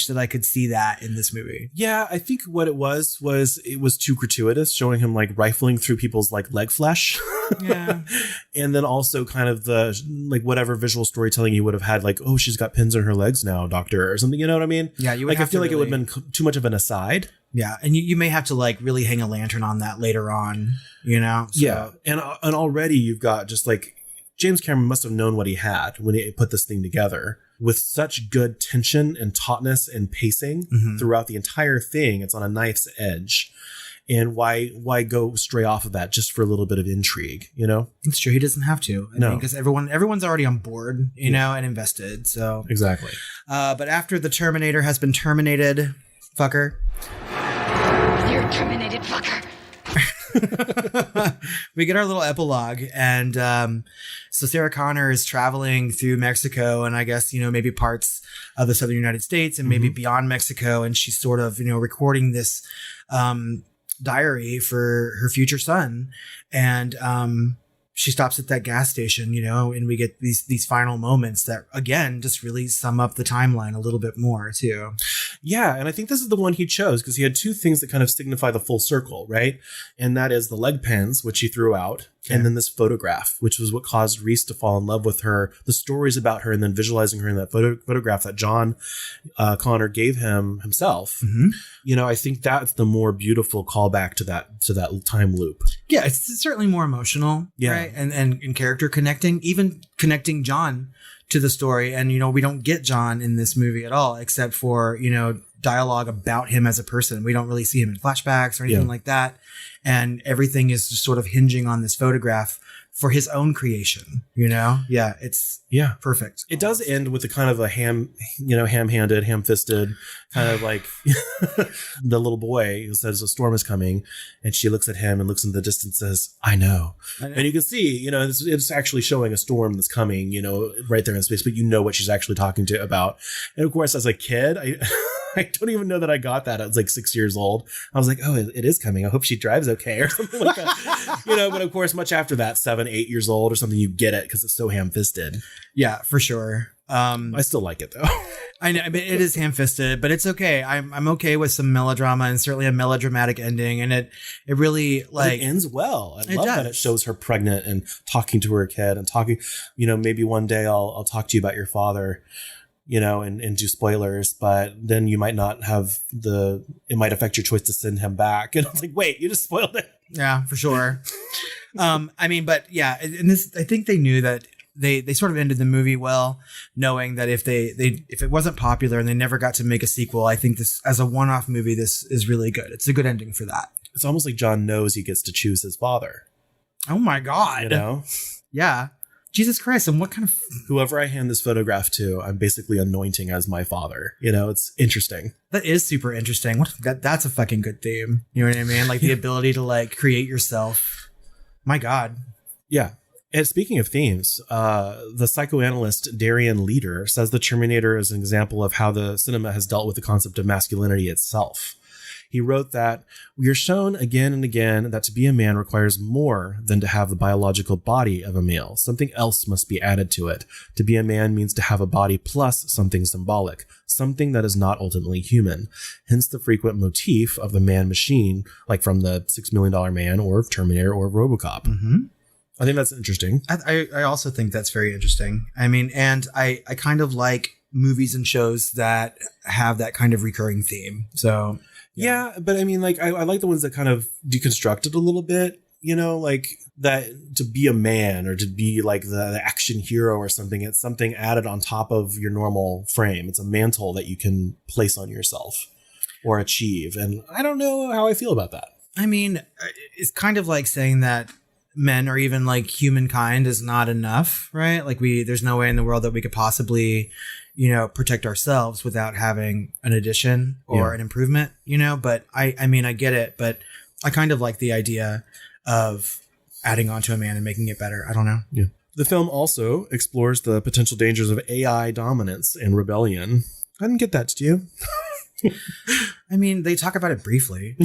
that I could see that in this movie. Yeah, I think what it was it was too gratuitous, showing him like rifling through people's like leg flesh. Yeah. And then also kind of the like whatever visual storytelling you would have had, like, oh, she's got pins in her legs now, doctor, or something, you know what I mean? Yeah, you would like have I feel to like really... it would have been too much of an aside. Yeah, and you may have to like really hang a lantern on that later on, you know? So. Yeah, and already you've got just like James Cameron must have known what he had when he put this thing together. With such good tension and tautness and pacing throughout the entire thing, it's on a knife's edge. And why go stray off of that just for a little bit of intrigue, you know? It's true. He doesn't have to. I No. mean, because everyone's already on board, you know, and invested. So Exactly. But after the Terminator has been terminated, fucker. You're terminated, fucker. We get our little epilogue, and so Sarah Connor is traveling through Mexico, and I guess, you know, maybe parts of the southern United States and maybe beyond Mexico, and she's sort of, you know, recording this diary for her future son, and she stops at that gas station, you know, and we get these final moments that, again, just really sum up the timeline a little bit more, too. Yeah, and I think this is the one he chose because he had two things that kind of signify the full circle, right? And that is the leg pens, which he threw out, and then this photograph, which was what caused Reese to fall in love with her, the stories about her, and then visualizing her in that photograph that John Connor gave him himself. You know, I think that's the more beautiful callback to that time loop. Yeah, it's certainly more emotional, right? And character connecting, even connecting John to the story. And, you know, we don't get John in this movie at all, except for, you know, dialogue about him as a person. We don't really see him in flashbacks or anything like that. And everything is just sort of hinging on this photograph for his own creation, you know? Yeah, it's perfect. It does end with a kind of a ham-handed, ham-fisted, kind of like the little boy who says a storm is coming, and she looks at him and looks in the distance and says, I know. And you can see, you know, it's actually showing a storm that's coming, you know, right there in space, but you know what she's actually talking to about. And of course, as a kid, I don't even know that I got that. I was like 6 years old. I was like, oh, it is coming. I hope she drives okay or something like that. You know, but of course, much after that, 7, 8 years old or something, you get it because it's so ham-fisted. Yeah, for sure. I still like it though. I know, I mean, it is ham-fisted, but it's okay. I'm okay with some melodrama and certainly a melodramatic ending. And it really like it ends well. I love does. that it shows her pregnant and talking to her kid and talking, you know, maybe one day I'll talk to you about your father, you know, and do spoilers, but then you might not have it might affect your choice to send him back. And it's like, wait, you just spoiled it. Yeah, for sure. I mean, but yeah, and this, I think they knew that they sort of ended the movie well, knowing that if it wasn't popular and they never got to make a sequel, I think this as a one-off movie, this is really good. It's a good ending for that. It's almost like John knows he gets to choose his father. Oh my God. You know? Yeah. Jesus Christ. And what kind of... Whoever I hand this photograph to, I'm basically anointing as my father. You know, it's interesting. That is super interesting. That's a fucking good theme. You know what I mean? Like the ability to like create yourself. My God. Yeah. And speaking of themes, the psychoanalyst Darian Leader says the Terminator is an example of how the cinema has dealt with the concept of masculinity itself. He wrote that we are shown again and again that to be a man requires more than to have the biological body of a male. Something else must be added to it. To be a man means to have a body plus something symbolic, something that is not ultimately human. Hence the frequent motif of the man machine, like from the $6 Million Man or Terminator or RoboCop. Mm-hmm. I think that's interesting. I also think that's very interesting. I mean, and I kind of like movies and shows that have that kind of recurring theme. So... Yeah, but I mean, like, I like the ones that kind of deconstruct it a little bit, you know, like that to be a man or to be like the action hero or something. It's something added on top of your normal frame. It's a mantle that you can place on yourself or achieve. And I don't know how I feel about that. I mean, it's kind of like saying that men or even like humankind is not enough, right? Like there's no way in the world that we could possibly, you know, protect ourselves without having an addition or an improvement, you know, but I mean, I get it, but I kind of like the idea of adding on to a man and making it better. I don't know. Yeah. The film also explores the potential dangers of AI dominance and rebellion. I didn't get that, did you? I mean, they talk about it briefly.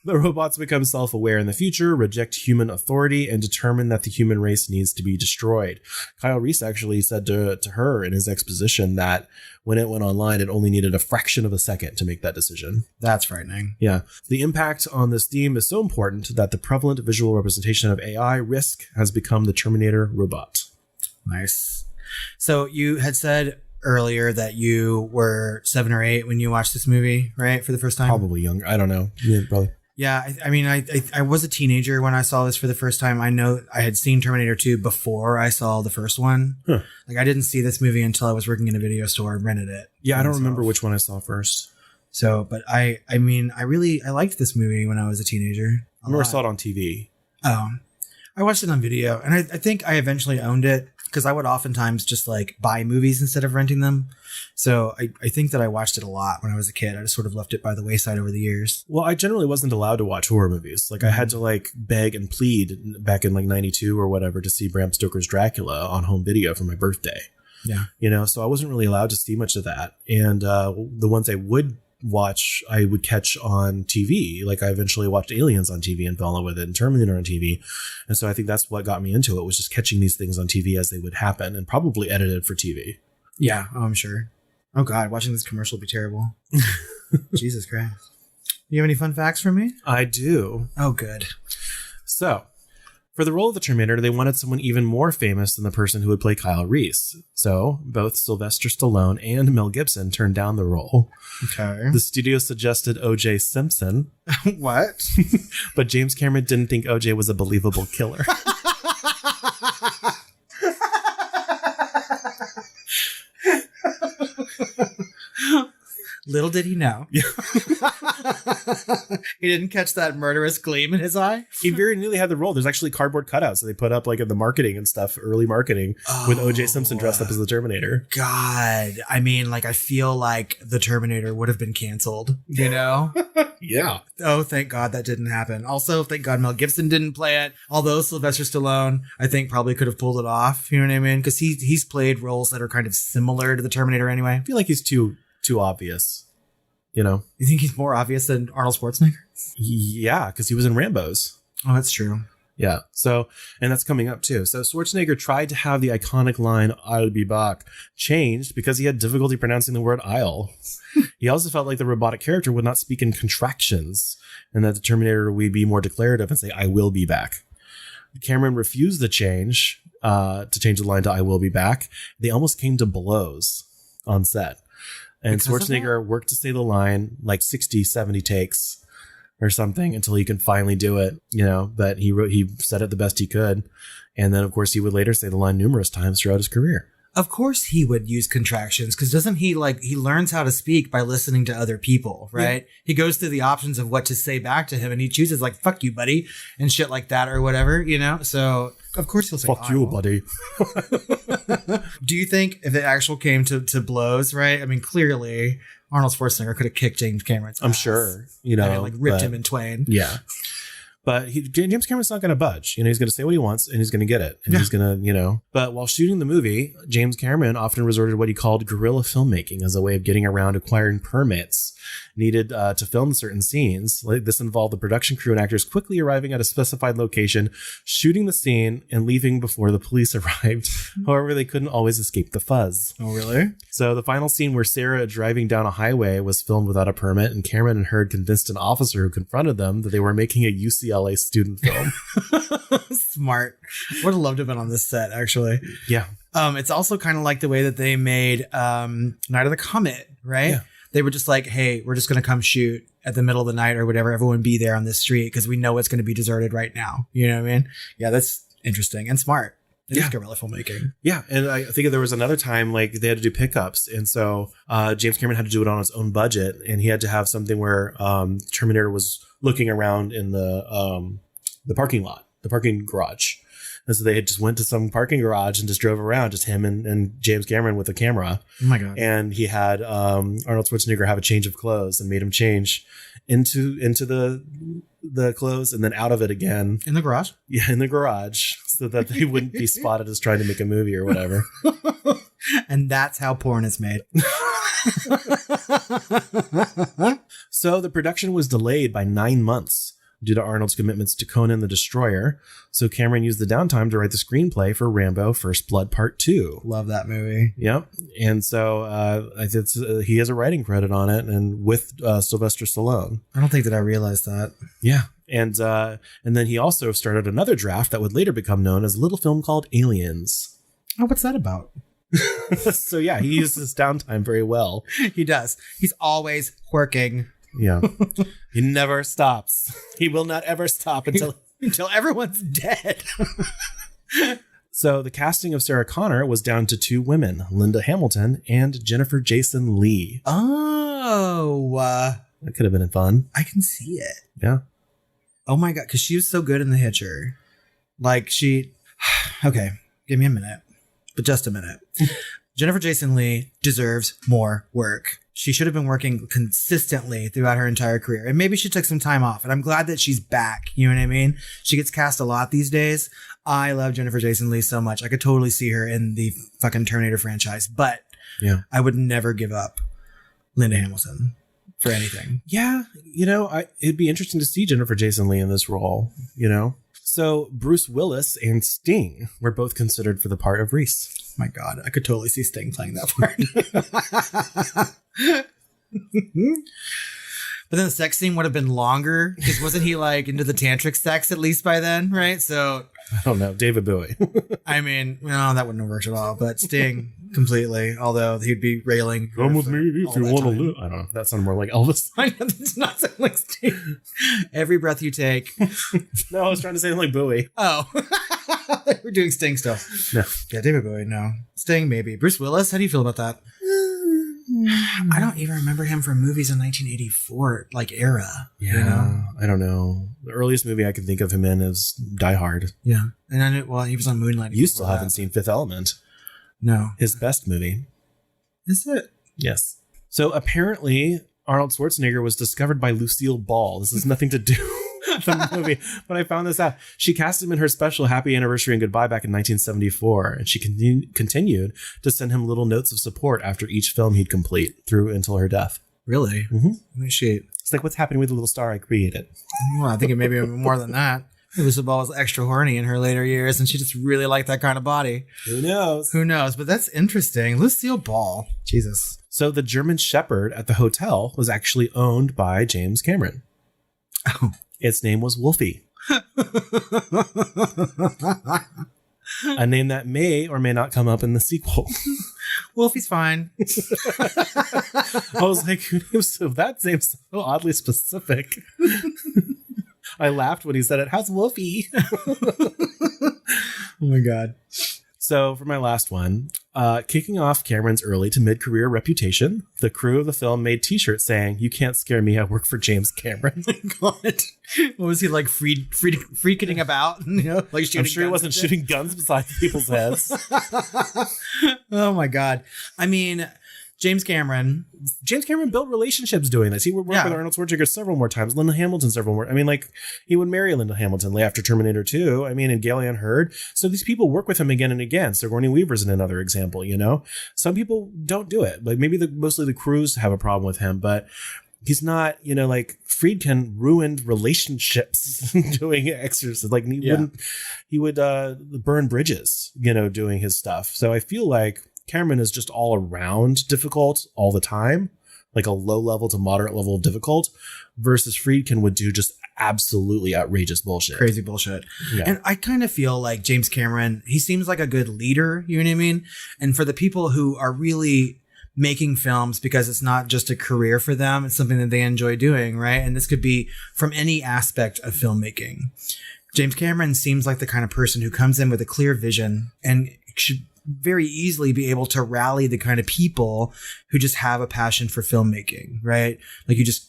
The robots become self-aware in the future, reject human authority, and determine that the human race needs to be destroyed. Kyle Reese actually said to her in his exposition that when it went online, it only needed a fraction of a second to make that decision. That's frightening. Yeah. The impact on this theme is so important that the prevalent visual representation of AI risk has become the Terminator robot. Nice. So you had said earlier that you were 7 or 8 when you watched this movie, right? For the first time? Probably younger. I don't know. Yeah, probably. Yeah, I mean, I was a teenager when I saw this for the first time. I know I had seen Terminator 2 before I saw the first one. Huh. Like, I didn't see this movie until I was working in a video store and rented it. Yeah, I don't remember which one I saw first. So, but I mean, I liked this movie when I was a teenager. I remember I saw it on TV. Oh, I watched it on video, and I think I eventually owned it because I would oftentimes just like buy movies instead of renting them. So I think that I watched it a lot when I was a kid. I just sort of left it by the wayside over the years. Well, I generally wasn't allowed to watch horror movies. Like I had to like beg and plead back in like 92 or whatever to see Bram Stoker's Dracula on home video for my birthday. Yeah. You know, so I wasn't really allowed to see much of that. And the ones I would watch, I would catch on TV. Like I eventually watched Aliens on TV and fell in love with it, and Terminator on TV. And so I think that's what got me into it, was just catching these things on TV as they would happen, and probably edited for TV. Yeah, I'm sure. Oh God, watching this commercial would be terrible. Jesus Christ. You have any fun facts for me? I do. Oh, good. So, for the role of the Terminator, they wanted someone even more famous than the person who would play Kyle Reese. So, both Sylvester Stallone and Mel Gibson turned down the role. Okay. The studio suggested O.J. Simpson. What? But James Cameron didn't think O.J. was a believable killer. Little did he know. Yeah. He didn't catch that murderous gleam in his eye. He very nearly had the role. There's actually cardboard cutouts that they put up like in the marketing and stuff, early marketing, with O.J. Simpson dressed up as the Terminator. God. I mean, like, I feel like the Terminator would have been canceled, you know? Yeah. Oh, thank God that didn't happen. Also, thank God Mel Gibson didn't play it. Although Sylvester Stallone, I think, probably could have pulled it off. You know what I mean? Because he's played roles that are kind of similar to the Terminator anyway. I feel like he's too obvious, you know? You think he's more obvious than Arnold Schwarzenegger? Yeah, because he was in Rambo's. Oh, that's true. Yeah. So, and that's coming up too. So Schwarzenegger tried to have the iconic line, "I'll be back," changed because he had difficulty pronouncing the word "I'll." He also felt like the robotic character would not speak in contractions, and that the Terminator would be more declarative and say, "I will be back." Cameron refused the change, to change the line to "I will be back." They almost came to blows on set. And Schwarzenegger worked to say the line like 60, 70 takes or something until he could finally do it, you know, but he said it the best he could. And then, of course, he would later say the line numerous times throughout his career. Of course he would use contractions, because doesn't he he learns how to speak by listening to other people, right? Yeah. He goes through the options of what to say back to him, and he chooses like, "Fuck you, buddy," and shit like that or whatever, you know? So of course he'll say, "Fuck you, buddy." Do you think if it actually came to blows, right? I mean, clearly Arnold Schwarzenegger could have kicked James Cameron's ass. I'm sure, you know, I mean, like ripped him in twain. Yeah. But James Cameron's not going to budge. You know, he's going to say what he wants and he's going to get it. And he's going to, you know. But while shooting the movie, James Cameron often resorted to what he called guerrilla filmmaking as a way of getting around acquiring permits needed to film certain scenes. Like this involved the production crew and actors quickly arriving at a specified location, shooting the scene, and leaving before the police arrived. However, they couldn't always escape the fuzz. Oh, really? So the final scene where Sarah driving down a highway was filmed without a permit, and Cameron and Hurd convinced an officer who confronted them that they were making a UCLA student film. Smart. Would have loved to have been on this set, actually. Yeah. It's also kind of like the way that they made Night of the Comet, right? Yeah. They were just like, "Hey, we're just going to come shoot at the middle of the night or whatever. Everyone be there on this street because we know it's going to be deserted right now." You know what I mean? Yeah, that's interesting and smart. It is guerrilla filmmaking. Yeah, and I think there was another time like they had to do pickups, and so James Cameron had to do it on his own budget, and he had to have something where Terminator was looking around in the parking lot, the parking garage. And so they had just went to some parking garage and just drove around, just him and James Cameron with a camera. Oh my God. And he had Arnold Schwarzenegger have a change of clothes and made him change into the clothes and then out of it again. In the garage? Yeah, in the garage, so that they wouldn't be spotted as trying to make a movie or whatever. And that's how porn is made. So the production was delayed by 9 months due to Arnold's commitments to Conan the Destroyer. So Cameron used the downtime to write the screenplay for Rambo First Blood Part 2. Love that movie. Yep. And so he has a writing credit on it, and with Sylvester Stallone. I don't think that I realized that. Yeah. And then he also started another draft that would later become known as a little film called Aliens. Oh, what's that about? So yeah, he uses his downtime very well. He does. He's always working. Yeah. He never stops. He will not ever stop until everyone's dead. So the casting of Sarah Connor was down to 2 women, Linda Hamilton and Jennifer Jason Leigh. Oh. That could have been fun. I can see it. Yeah. Oh my God, because she was so good in The Hitcher. Like okay, give me a minute. But just a minute. Jennifer Jason Leigh deserves more work. She should have been working consistently throughout her entire career. And maybe she took some time off. And I'm glad that she's back. You know what I mean? She gets cast a lot these days. I love Jennifer Jason Leigh so much. I could totally see her in the fucking Terminator franchise. But yeah, I would never give up Linda Hamilton for anything. Yeah. It'd be interesting to see Jennifer Jason Leigh in this role, So Bruce Willis and Sting were both considered for the part of Reese. My God, I could totally see Sting playing that part. But then the sex scene would have been longer because wasn't he like into the tantric sex at least by then, right? So I don't know, David Bowie. I mean, no, that wouldn't have worked at all. But Sting completely, although he'd be railing. Come with me if you want to live. I don't know. That sounded more like Elvis. I know, that does not sound like Sting. Every breath you take. No, I was trying to say like Bowie. Oh, we're doing Sting still. No. Yeah, David Bowie. No, Sting maybe. Bruce Willis. How do you feel about that? I don't even remember him from movies in 1984 era. Yeah, I don't know. The earliest movie I can think of him in is Die Hard. Yeah, and I knew. Well, he was on Moonlight. You still haven't seen Fifth Element. No, his best movie. Is it? Yes. So apparently, Arnold Schwarzenegger was discovered by Lucille Ball. This has nothing to do with the movie, but I found this out. She cast him in her special Happy Anniversary and Goodbye back in 1974, and she continued to send him little notes of support after each film he'd complete through until her death. Really? Mm-hmm. Shit. It's like, what's happening with the little star I created? Well, I think it may be more than that. Lucille Ball was extra horny in her later years, and she just really liked that kind of body. Who knows? Who knows? But that's interesting. Lucille Ball. Jesus. So the German Shepherd at the hotel was actually owned by James Cameron. Oh. Its name was Wolfie. A name that may or may not come up in the sequel. Wolfie's fine. I was like, that name's so oddly specific. I laughed when he said it. How's Wolfie? Oh my God. So for my last one, kicking off Cameron's early to mid-career reputation, the crew of the film made t-shirts saying, "You can't scare me, I work for James Cameron." Oh my God. What was he like freaking about? Like I'm sure he wasn't shooting guns beside people's heads. Oh my God. I mean, James Cameron built relationships doing this. He would work with Arnold Schwarzenegger several more times, Linda Hamilton several more. I mean, like, he would marry Linda Hamilton after Terminator 2. I mean, and Gail Ann Hurd. So these people work with him again and again. Sigourney Weaver's another example, Some people don't do it. Like, maybe mostly the crews have a problem with him, but he's not, like, Friedkin ruined relationships doing exorcisms. Like, he would burn bridges, doing his stuff. So I feel like Cameron is just all around difficult all the time, like a low level to moderate level of difficult, versus Friedkin would do just absolutely outrageous bullshit. Crazy bullshit. Yeah. And I kind of feel like James Cameron, he seems like a good leader, you know what I mean? And for the people who are really making films because it's not just a career for them, it's something that they enjoy doing, right? And this could be from any aspect of filmmaking. James Cameron seems like the kind of person who comes in with a clear vision and should very easily be able to rally the kind of people who just have a passion for filmmaking, right? Like, you just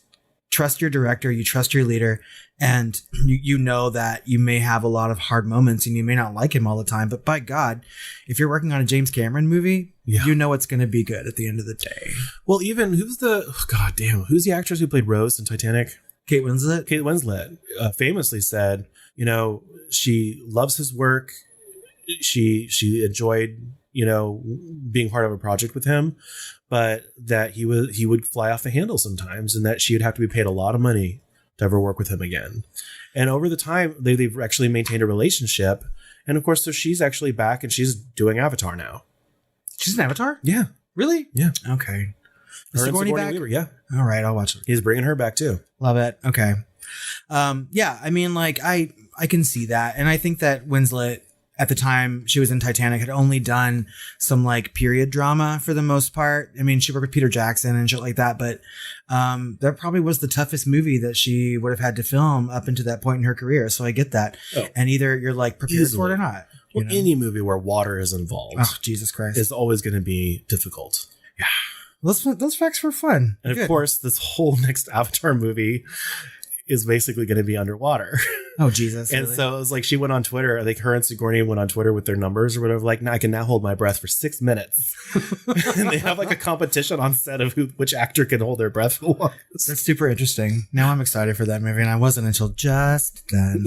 trust your director, you trust your leader, and you know that you may have a lot of hard moments and you may not like him all the time. But by God, if you're working on a James Cameron movie, you know it's going to be good at the end of the day. Well, even who's the actress who played Rose in Titanic? Kate Winslet? Kate Winslet famously said, you know, she loves his work. She enjoyed, you know, being part of a project with him, but that he would fly off the handle sometimes, and that she would have to be paid a lot of money to ever work with him again. And over the time, they've actually maintained a relationship. And of course, so she's actually back and she's doing Avatar now. She's an Avatar? Yeah. Really? Yeah. Okay. Her and Sigourney Sigourney back? Weaver, yeah. All right, I'll watch it. He's bringing her back too. Love it. Okay. Yeah, I mean, like, I can see that. And I think that Winslet, at the time she was in Titanic, had only done some like period drama for the most part. I mean, she worked with Peter Jackson and shit like that, but that probably was the toughest movie that she would have had to film up into that point in her career. So I get that. Oh, and either you're like prepared for it or not. Well, any movie where water is involved, oh Jesus Christ, is always going to be difficult. Yeah, those facts were fun. And of course, this whole next Avatar movie is basically going to be underwater. Oh, Jesus. And really? so it was like she went on Twitter, I think her and Sigourney went on Twitter with their numbers or whatever, like, I can now hold my breath for 6 minutes. And they have like a competition on set of which actor can hold their breath for the longest. That's super interesting. Now I'm excited for that movie, and I wasn't until just then.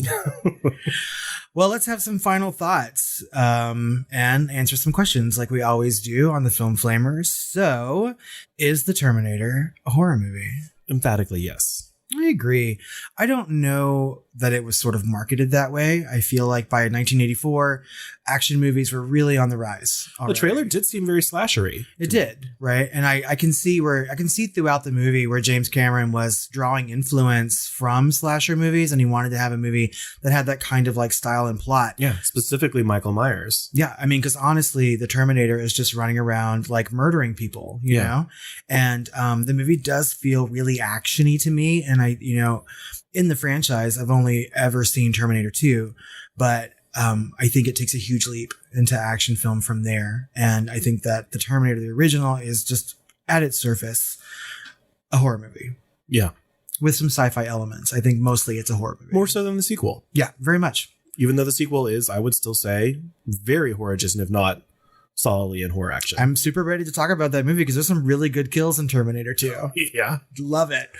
Well, let's have some final thoughts and answer some questions like we always do on the Film Flamers. So, is The Terminator a horror movie? Emphatically, yes. I agree. I don't know that it was sort of marketed that way. I feel like by 1984, action movies were really on the rise already. The trailer did seem very slashery. It did, right? And I can see throughout the movie where James Cameron was drawing influence from slasher movies, and he wanted to have a movie that had that kind of like style and plot. Yeah, specifically Michael Myers. Yeah, I mean, because honestly, the Terminator is just running around like murdering people, you know? And the movie does feel really actiony to me. And I, you know, in the franchise, I've only ever seen Terminator 2, but I think it takes a huge leap into action film from there. And I think that the Terminator, the original, is just at its surface a horror movie. Yeah. With some sci-fi elements. I think mostly it's a horror movie. More so than the sequel. Yeah, very much. Even though the sequel is, I would still say, very horror adjacent, if not solidly in horror action. I'm super ready to talk about that movie because there's some really good kills in Terminator 2. Yeah. Love it.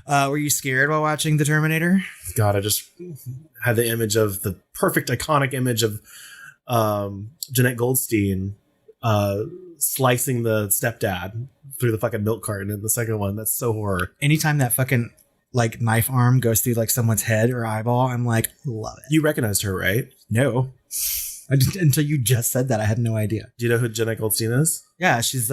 Were you scared while watching The Terminator? God, I just had the perfect iconic image of Jeanette Goldstein slicing the stepdad through the fucking milk carton in the second one. That's so horror. Anytime that fucking like knife arm goes through like someone's head or eyeball, I'm like, love it. You recognized her, right? No. Until you just said that, I had no idea. Do you know who Jeanette Goldstein is? Yeah, she's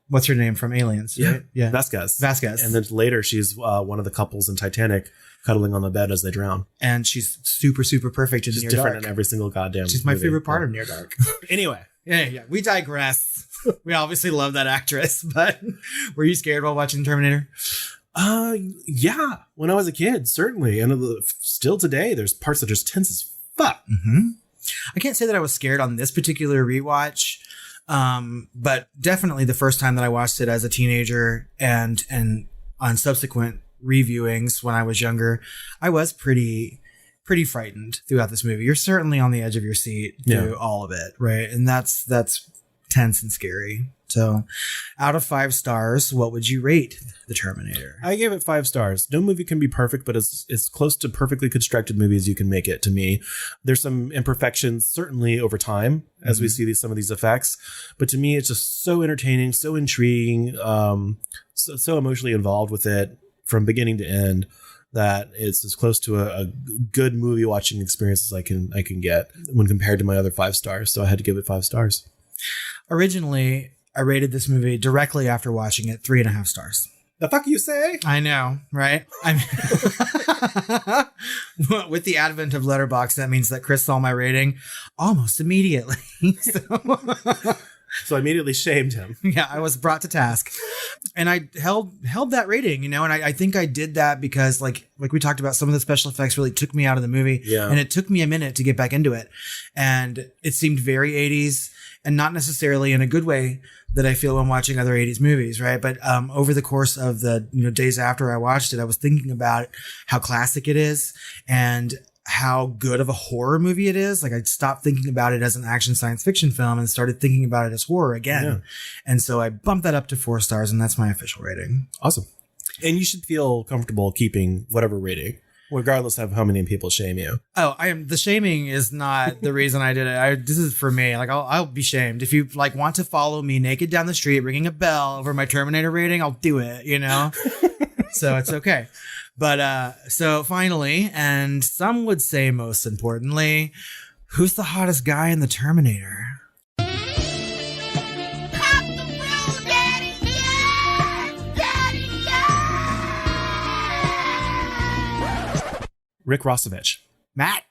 what's her name from Aliens? Right? Yeah, Vasquez. And then later, she's one of the couples in Titanic, cuddling on the bed as they drown. And she's super, super perfect in Near Dark. She's different in every single goddamn. She's my favorite part of Near Dark. Anyway, yeah, we digress. We obviously love that actress, but were you scared while watching Terminator? Yeah, when I was a kid, certainly, and still today, there's parts that are just tense as fuck. Mm-hmm. I can't say that I was scared on this particular rewatch, but definitely the first time that I watched it as a teenager and on subsequent reviewings when I was younger, I was pretty frightened throughout this movie. You're certainly on the edge of your seat through all of it, right? And that's tense and scary. So, out of 5 stars, what would you rate The Terminator? I gave it 5 stars. No movie can be perfect, but it's close to perfectly constructed movie as you can make it, to me. There's some imperfections, certainly over time, as we see some of these effects. But to me, it's just so entertaining, so intriguing, so emotionally involved with it from beginning to end, that it's as close to a good movie watching experience as I can get when compared to my other 5 stars. So I had to give it 5 stars. Originally, I rated this movie directly after watching it 3.5 stars. The fuck you say? I know, right? With the advent of Letterboxd, that means that Chris saw my rating almost immediately. So I immediately shamed him. Yeah, I was brought to task. And I held that rating, you know, and I think I did that because like we talked about, some of the special effects really took me out of the movie. Yeah. And it took me a minute to get back into it. And it seemed very 80s and not necessarily in a good way, that I feel when watching other 80s movies, right? But over the course of the days after I watched it, I was thinking about how classic it is and how good of a horror movie it is. Like, I stopped thinking about it as an action science fiction film and started thinking about it as horror again. Yeah. And so I bumped that up to 4 stars, and that's my official rating. Awesome. And you should feel comfortable keeping whatever rating, regardless of how many people shame you. Oh, the shaming is not the reason I did it. This is for me. Like, I'll be shamed. If you want to follow me naked down the street, ringing a bell over my Terminator rating, I'll do it, So it's okay. But, so finally, and some would say most importantly, who's the hottest guy in the Terminator? Rick Rossovich. Matt.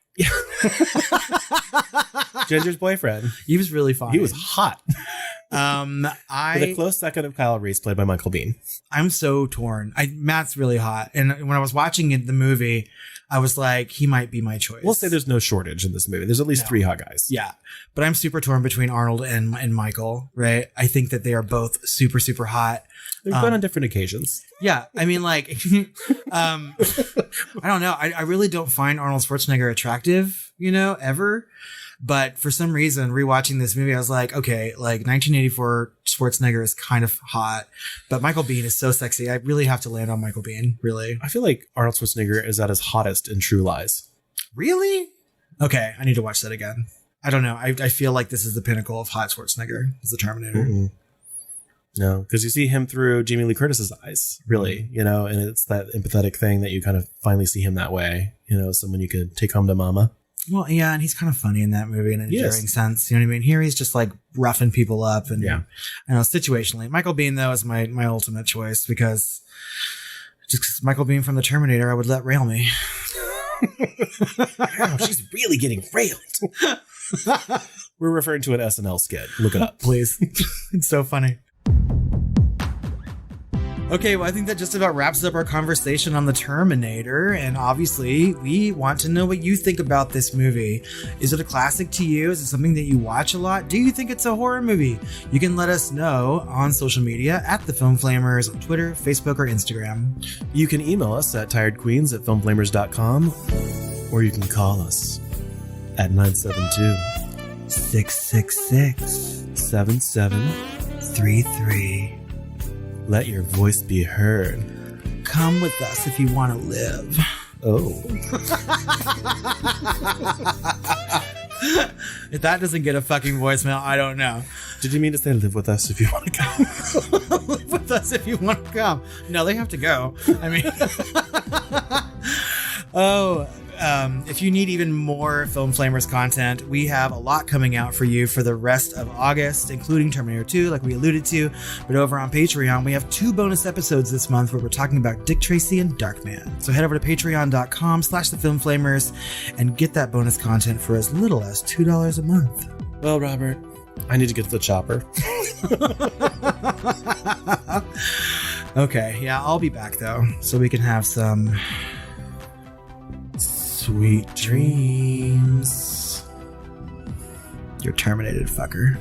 Ginger's boyfriend. He was really fun. He was hot. With a close second of Kyle Reese, played by Michael Biehn. I'm so torn. Matt's really hot. And when I was watching the movie, I was like, he might be my choice. We'll say there's no shortage in this movie. There's at least 3 hot guys. Yeah. But I'm super torn between Arnold and Michael, right? I think that they are both super, super hot. They've been on different occasions. Yeah. I mean, like, I don't know. I really don't find Arnold Schwarzenegger attractive, ever. But for some reason, rewatching this movie, I was like, okay, like 1984 Schwarzenegger is kind of hot, but Michael Biehn is so sexy. I really have to land on Michael Biehn, really. I feel like Arnold Schwarzenegger is at his hottest in True Lies. Really? Okay, I need to watch that again. I don't know. I feel like this is the pinnacle of hot Schwarzenegger, is the Terminator. Mm-mm. No, because you see him through Jamie Lee Curtis's eyes, really, and it's that empathetic thing that you kind of finally see him that way, someone you could take home to mama. Well, yeah, and he's kind of funny in that movie in an endearing sense. You know what I mean? Here he's just like roughing people up and, situationally. Michael Biehn, though, is my ultimate choice because Michael Biehn from the Terminator, I would let rail me. Wow, she's really getting railed. We're referring to an SNL skit. Look it up. Please. It's so funny. Okay, well, I think that just about wraps up our conversation on the Terminator. And obviously, we want to know what you think about this movie. Is it a classic to you? Is it something that you watch a lot? Do you think it's a horror movie? You can let us know on social media at The Film Flamers on Twitter, Facebook, or Instagram. You can email us at tiredqueens@filmflamers.com, or you can call us at 972-666-7733. Let your voice be heard. Come with us if you want to live. Oh. If that doesn't get a fucking voicemail, I don't know. Did you mean to say live with us if you want to come? Live with us if you want to come. No, they have to go. I mean... if you need even more Film Flamers content, we have a lot coming out for you for the rest of August, including Terminator 2, like we alluded to. But over on Patreon, we have 2 bonus episodes this month where we're talking about Dick Tracy and Darkman. So head over to patreon.com/thefilmflamers and get that bonus content for as little as $2 a month. Well, Robert, I need to get to the chopper. Okay, yeah, I'll be back though, so we can have some... sweet dreams. You're terminated, fucker.